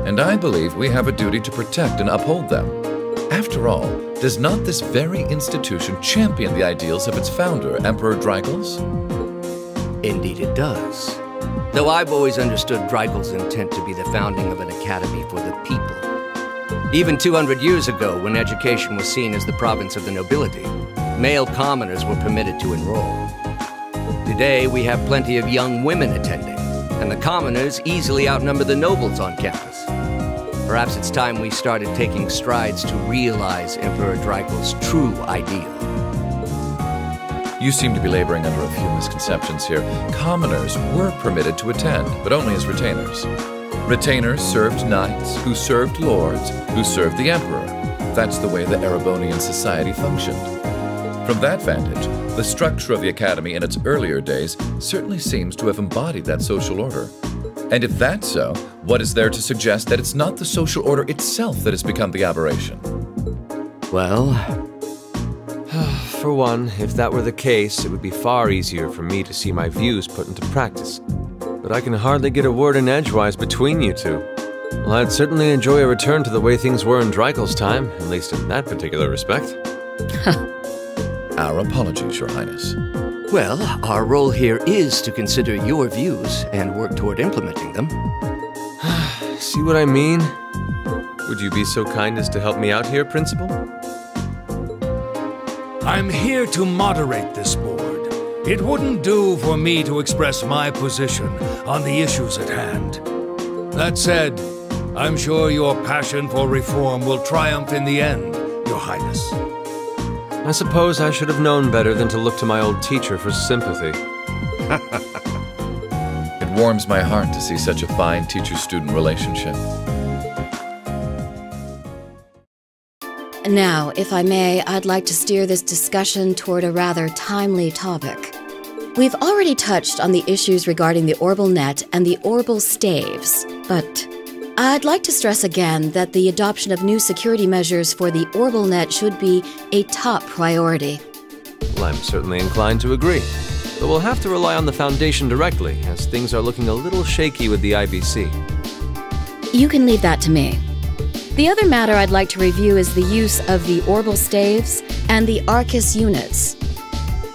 and I believe we have a duty to protect and uphold them. After all, does not this very institution champion the ideals of its founder, Emperor Drycles? Indeed it does. Though I've always understood Drycles' intent to be the founding of an academy for the people. Even 200 years ago, when education was seen as the province of the nobility, male commoners were permitted to enroll. Today, we have plenty of young women attending, and the commoners easily outnumber the nobles on campus. Perhaps it's time we started taking strides to realize Emperor Drycles' true ideal. You seem to be laboring under a few misconceptions here. Commoners were permitted to attend, but only as retainers. Retainers served knights, who served lords, who served the emperor. That's the way the Erebonian society functioned. From that vantage, the structure of the academy in its earlier days certainly seems to have embodied that social order. And if that's so, what is there to suggest that it's not the social order itself that has become the aberration? Well, for one, if that were the case, it would be far easier for me to see my views put into practice. But I can hardly get a word in edgewise between you two. Well, I'd certainly enjoy a return to the way things were in Drycles' time, at least in that particular respect. Our apologies, Your Highness. Well, our role here is to consider your views and work toward implementing them. See what I mean? Would you be so kind as to help me out here, Principal? I'm here to moderate this board. It wouldn't do for me to express my position on the issues at hand. That said, I'm sure your passion for reform will triumph in the end, Your Highness. I suppose I should have known better than to look to my old teacher for sympathy. It warms my heart to see such a fine teacher-student relationship. Now, if I may, I'd like to steer this discussion toward a rather timely topic. We've already touched on the issues regarding the Orbal Net and the Orbal Staves, but I'd like to stress again that the adoption of new security measures for the Orbal Net should be a top priority. Well, I'm certainly inclined to agree, but we'll have to rely on the Foundation directly, as things are looking a little shaky with the IBC. You can leave that to me. The other matter I'd like to review is the use of the Orbal Staves and the Arcus units.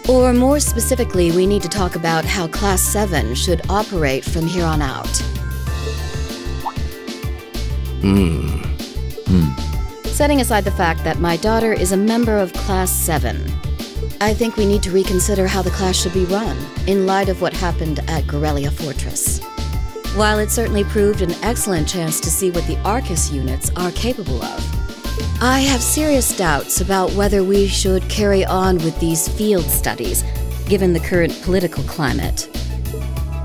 Or more specifically, we need to talk about how Class 7 should operate from here on out. Setting aside the fact that my daughter is a member of Class 7, I think we need to reconsider how the class should be run, in light of what happened at Garrelia Fortress. While it certainly proved an excellent chance to see what the Arcus units are capable of, I have serious doubts about whether we should carry on with these field studies, given the current political climate.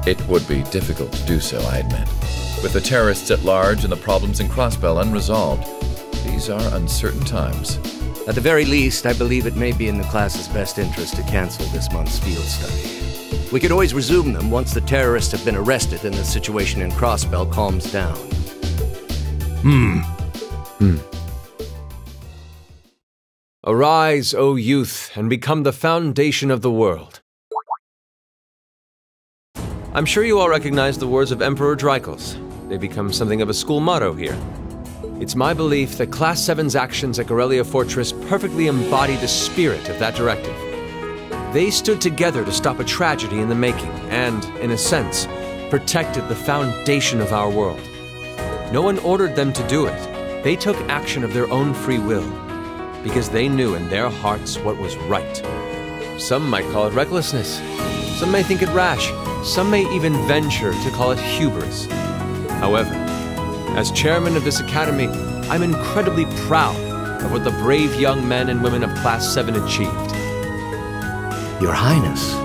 It would be difficult to do so, I admit. With the terrorists at large and the problems in Crossbell unresolved, these are uncertain times. At the very least, I believe it may be in the class's best interest to cancel this month's field study. We could always resume them once the terrorists have been arrested and the situation in Crossbell calms down. Arise, O youth, and become the foundation of the world. I'm sure you all recognize the words of Emperor Drycles. They become something of a school motto here. It's my belief that Class 7's actions at Garrelia Fortress perfectly embody the spirit of that directive. They stood together to stop a tragedy in the making and, in a sense, protected the foundation of our world. No one ordered them to do it. They took action of their own free will, because they knew in their hearts what was right. Some might call it recklessness. Some may think it rash. Some may even venture to call it hubris. However, as chairman of this academy, I'm incredibly proud of what the brave young men and women of Class 7 achieved. Your Highness.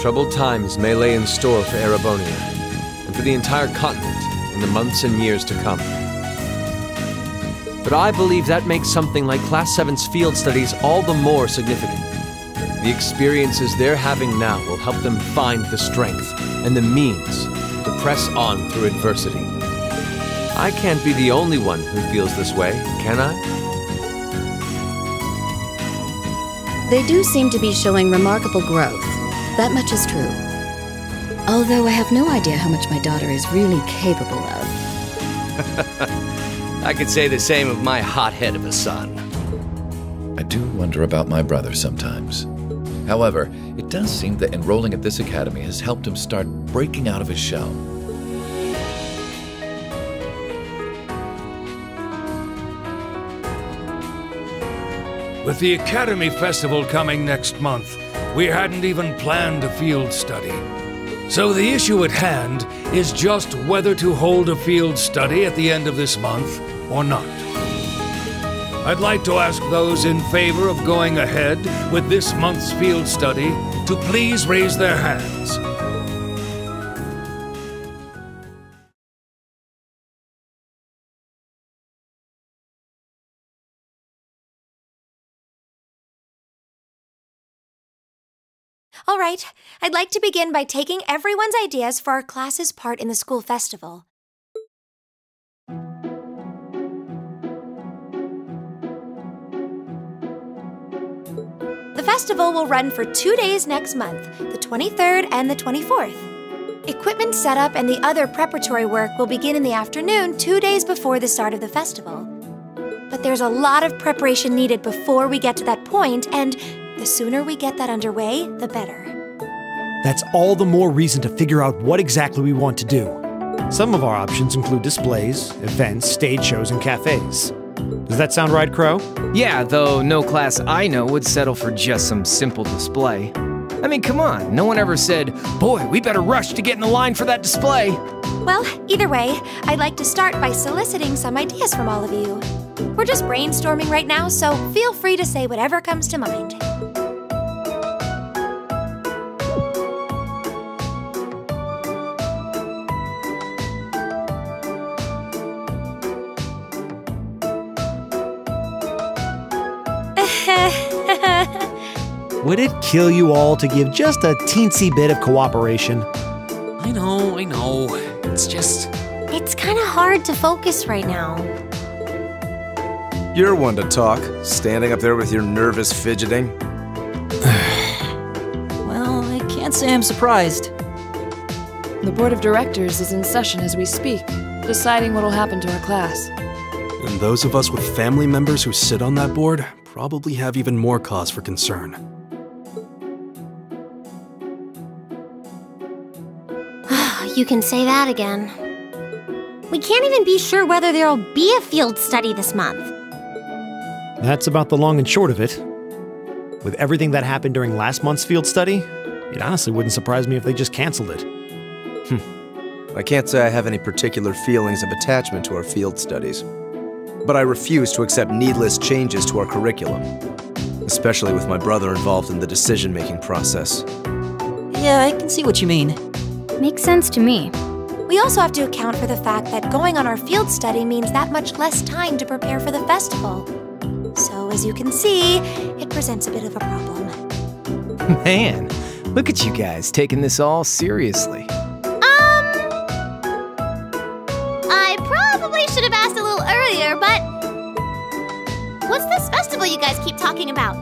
Troubled times may lay in store for Erebonia, and for the entire continent in the months and years to come. But I believe that makes something like Class 7's field studies all the more significant. The experiences they're having now will help them find the strength and the means to press on through adversity. I can't be the only one who feels this way, can I? They do seem to be showing remarkable growth. That much is true. Although I have no idea how much my daughter is really capable of. I could say the same of my hothead of a son. I do wonder about my brother sometimes. However, it does seem that enrolling at this academy has helped him start breaking out of his shell. With the Academy Festival coming next month, we hadn't even planned a field study. So the issue at hand is just whether to hold a field study at the end of this month or not. I'd like to ask those in favor of going ahead with this month's field study to please raise their hands. All right, I'd like to begin by taking everyone's ideas for our class's part in the school festival. The festival will run for 2 days next month, the 23rd and the 24th. Equipment setup and the other preparatory work will begin in the afternoon 2 days before the start of the festival. But there's a lot of preparation needed before we get to that point, and the sooner we get that underway, the better. That's all the more reason to figure out what exactly we want to do. Some of our options include displays, events, stage shows, and cafes. Does that sound right, Crow? Yeah, though no class I know would settle for just some simple display. I mean, come on, no one ever said, boy, we better rush to get in the line for that display. Well, either way, I'd like to start by soliciting some ideas from all of you. We're just brainstorming right now, so feel free to say whatever comes to mind. Would it kill you all to give just a teensy bit of cooperation? I know. It's just... It's kind of hard to focus right now. You're one to talk, standing up there with your nervous fidgeting. Well, I can't say I'm surprised. The board of directors is in session as we speak, deciding what'll happen to our class. And those of us with family members who sit on that board probably have even more cause for concern. You can say that again. We can't even be sure whether there'll be a field study this month. That's about the long and short of it. With everything that happened during last month's field study, it honestly wouldn't surprise me if they just canceled it. I can't say I have any particular feelings of attachment to our field studies, but I refuse to accept needless changes to our curriculum, especially with my brother involved in the decision-making process. Yeah, I can see what you mean. Makes sense to me. We also have to account for the fact that going on our field study means that much less time to prepare for the festival. So, as you can see, it presents a bit of a problem. Man, look at you guys taking this all seriously. I probably should have asked a little earlier, but... What's this festival you guys keep talking about?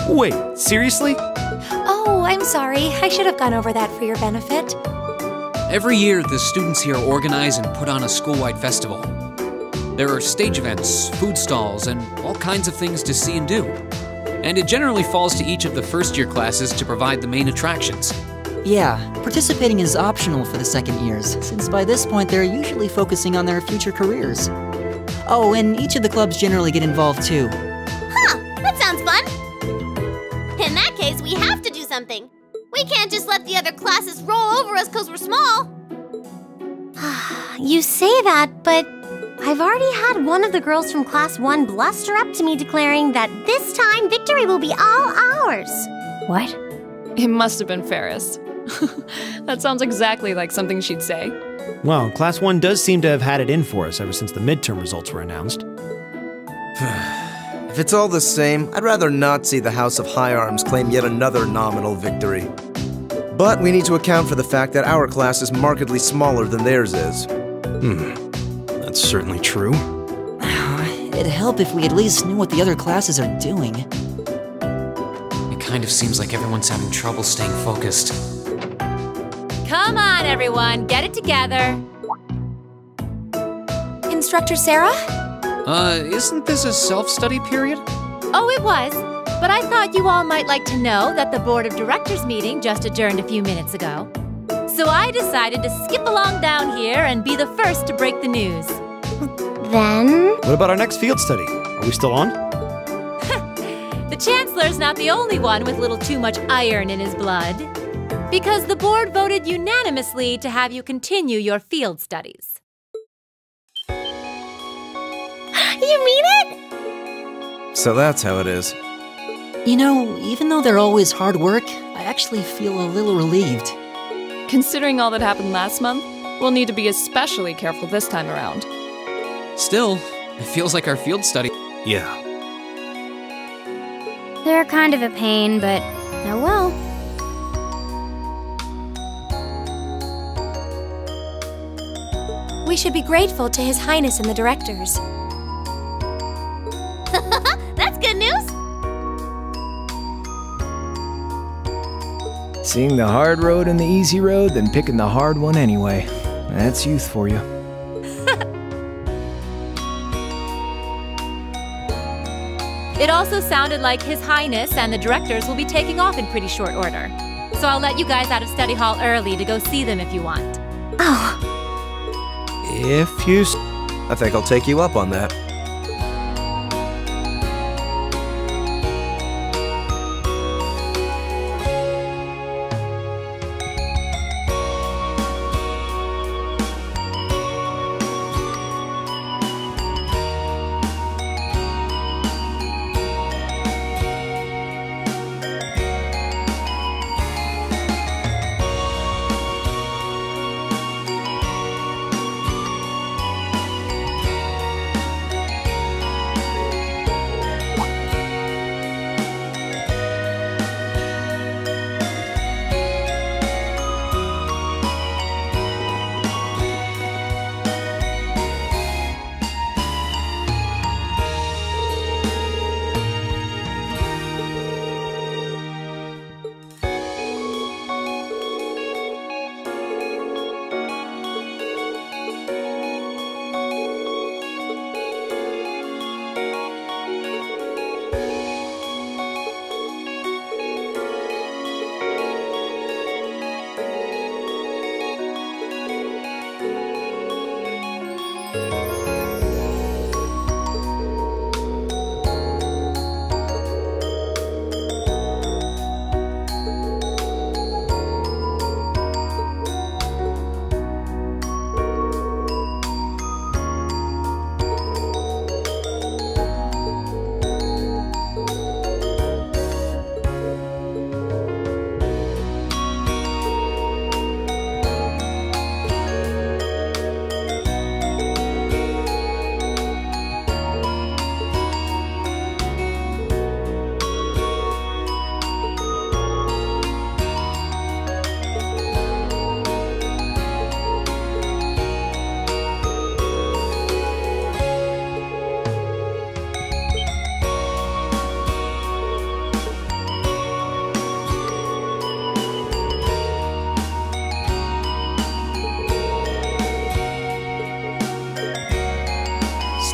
Wait, seriously? Oh, I'm sorry. I should have gone over that for your benefit. Every year, the students here organize and put on a school-wide festival. There are stage events, food stalls, and all kinds of things to see and do. And it generally falls to each of the first-year classes to provide the main attractions. Yeah, participating is optional for the second years, since by this point they're usually focusing on their future careers. Oh, and each of the clubs generally get involved too. Huh, that sounds fun! In that case, we have to do something. We can't just let the other classes roll over us because we're small. You say that, but I've already had one of the girls from Class 1 bluster up to me declaring that this time victory will be all ours. What? It must have been Ferris. That sounds exactly like something she'd say. Well, Class 1 does seem to have had it in for us ever since the midterm results were announced. If it's all the same, I'd rather not see the House of High Arms claim yet another nominal victory. But we need to account for the fact that our class is markedly smaller than theirs is. That's certainly true. It'd help if we at least knew what the other classes are doing. It kind of seems like everyone's having trouble staying focused. Come on, everyone, get it together. Instructor Sarah? Isn't this a self-study period? Oh, it was. But I thought you all might like to know that the Board of Directors meeting just adjourned a few minutes ago. So I decided to skip along down here and be the first to break the news. Then? What about our next field study? Are we still on? The Chancellor's not the only one with little too much iron in his blood. Because the board voted unanimously to have you continue your field studies. You mean it? So that's how it is. You know, even though they're always hard work, I actually feel a little relieved. Considering all that happened last month, we'll need to be especially careful this time around. Still, it feels like our field study. Yeah. They're kind of a pain, but oh well. We should be grateful to His Highness and the directors. That's good news. Seeing the hard road and the easy road, then picking the hard one anyway. That's youth for you. It also sounded like His Highness and the directors will be taking off in pretty short order. So I'll let you guys out of study hall early to go see them if you want. Oh. If you... I think I'll take you up on that.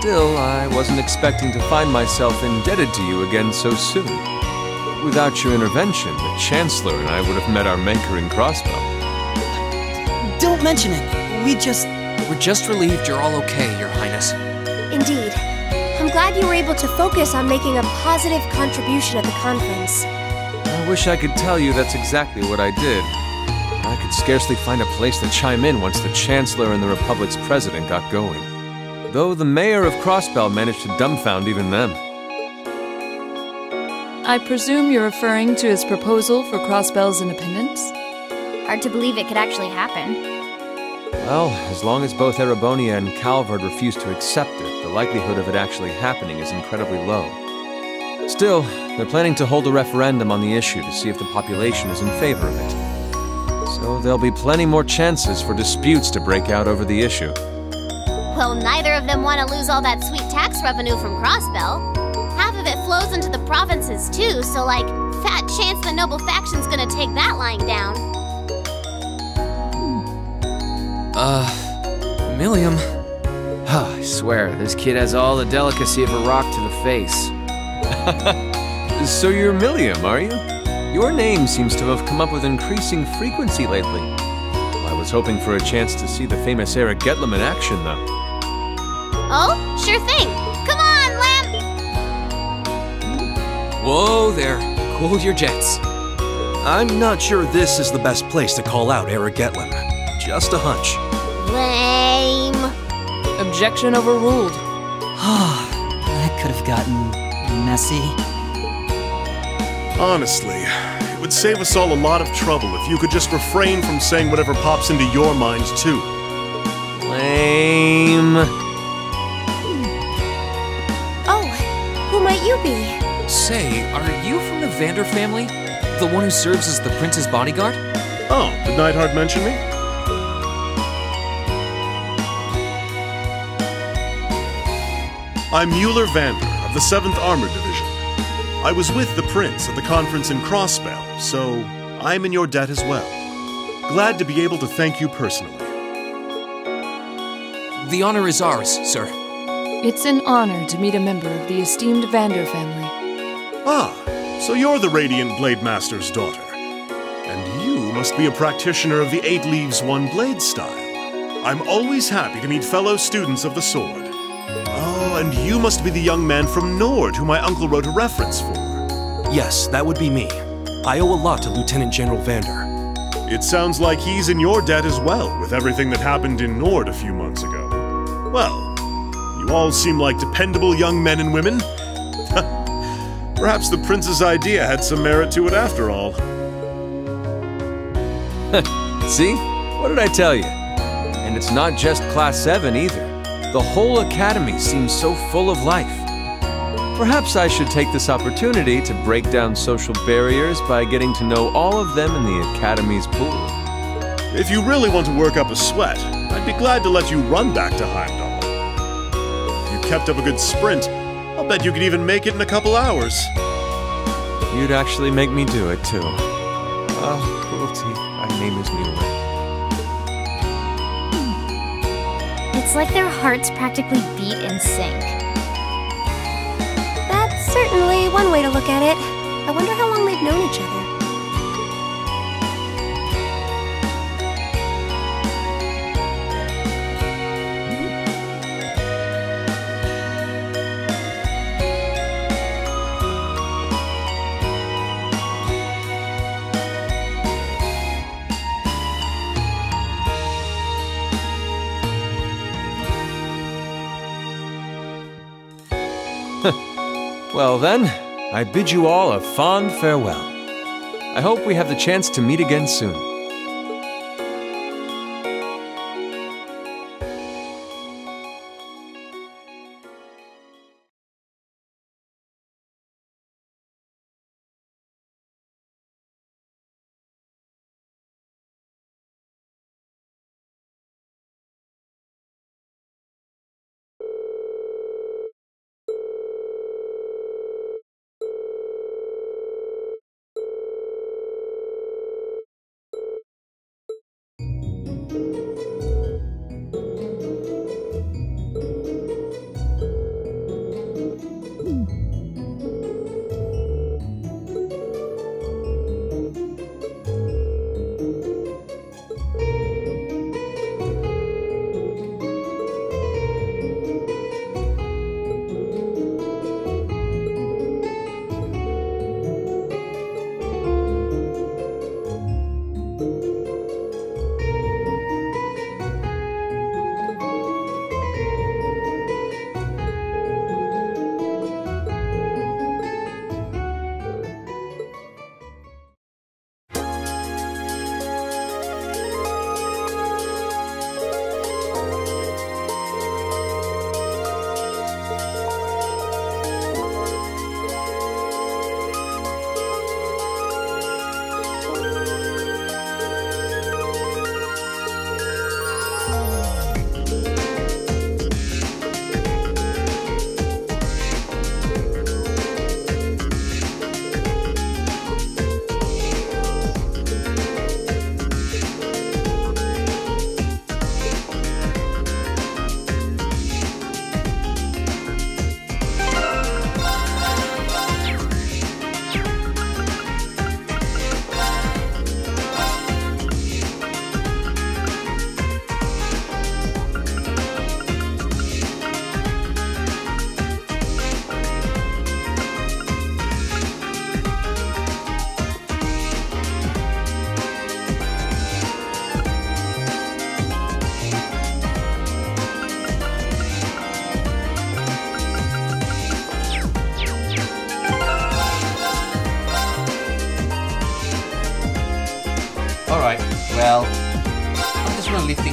Still, I wasn't expecting to find myself indebted to you again so soon. Without your intervention, the Chancellor and I would have met our maker in Crossbow. Don't mention it. We're just relieved you're all okay, Your Highness. Indeed. I'm glad you were able to focus on making a positive contribution at the conference. I wish I could tell you that's exactly what I did. I could scarcely find a place to chime in once the Chancellor and the Republic's President got going. Though the Mayor of Crossbell managed to dumbfound even them. I presume you're referring to his proposal for Crossbell's independence? Hard to believe it could actually happen. Well, as long as both Erebonia and Calvard refuse to accept it, the likelihood of it actually happening is incredibly low. Still, they're planning to hold a referendum on the issue to see if the population is in favor of it. So there'll be plenty more chances for disputes to break out over the issue. Well, neither of them want to lose all that sweet tax revenue from Crossbell. Half of it flows into the provinces too, so like, fat chance the noble faction's gonna take that lying down. Milliam. I swear, this kid has all the delicacy of a rock to the face. So you're Milliam, are you? Your name seems to have come up with increasing frequency lately. I was hoping for a chance to see the famous Eric Getlem in action, though. Oh, sure thing. Come on, Lamp! Whoa there. Cool your jets. I'm not sure this is the best place to call out Eric Getlem. Just a hunch. Lame. Objection overruled. That could have gotten messy. Honestly, it would save us all a lot of trouble if you could just refrain from saying whatever pops into your mind, too. Lame. Oh, who might you be? Say, are you from the Vander family? The one who serves as the prince's bodyguard? Oh, did Neidhart mention me? I'm Mueller Vander of the 7th Armored Division. I was with the Prince at the conference in Crossbell, so I'm in your debt as well. Glad to be able to thank you personally. The honor is ours, sir. It's an honor to meet a member of the esteemed Vander family. Ah, so you're the Radiant Blade Master's daughter. And you must be a practitioner of the 8 Leaves, 1 Blade style. I'm always happy to meet fellow students of the sword. Oh, and you must be the young man from Nord who my uncle wrote a reference for. Yes, that would be me. I owe a lot to Lieutenant General Vander. It sounds like he's in your debt as well, with everything that happened in Nord a few months ago. Well, you all seem like dependable young men and women. Perhaps the Prince's idea had some merit to it after all. See? What did I tell you? And it's not just Class 7 either. The whole Academy seems so full of life. Perhaps I should take this opportunity to break down social barriers by getting to know all of them in the Academy's pool. If you really want to work up a sweat, I'd be glad to let you run back to Heimdall. If you kept up a good sprint, I'll bet you could even make it in a couple hours. You'd actually make me do it, too. Oh, cruelty. My name is Mueller. It's like their hearts practically beat in sync. That's certainly one way to look at it. I wonder how long they've known each other. Well then, I bid you all a fond farewell. I hope we have the chance to meet again soon.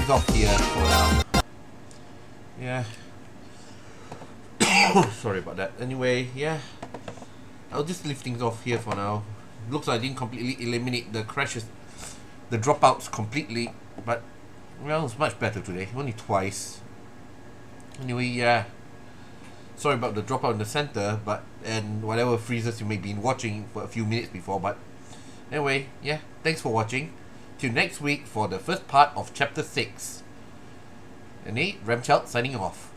things off here for now. Yeah. Sorry about that. Anyway, yeah. I'll just leave things off here for now. Looks like I didn't completely eliminate the crashes, the dropouts completely, but well, it's much better today. Only twice. Anyway, yeah. Sorry about the dropout in the center, but and whatever freezes you may be watching for a few minutes before, but anyway, yeah. Thanks for watching. Till next week for the first part of Chapter 6. And Ramchild signing off.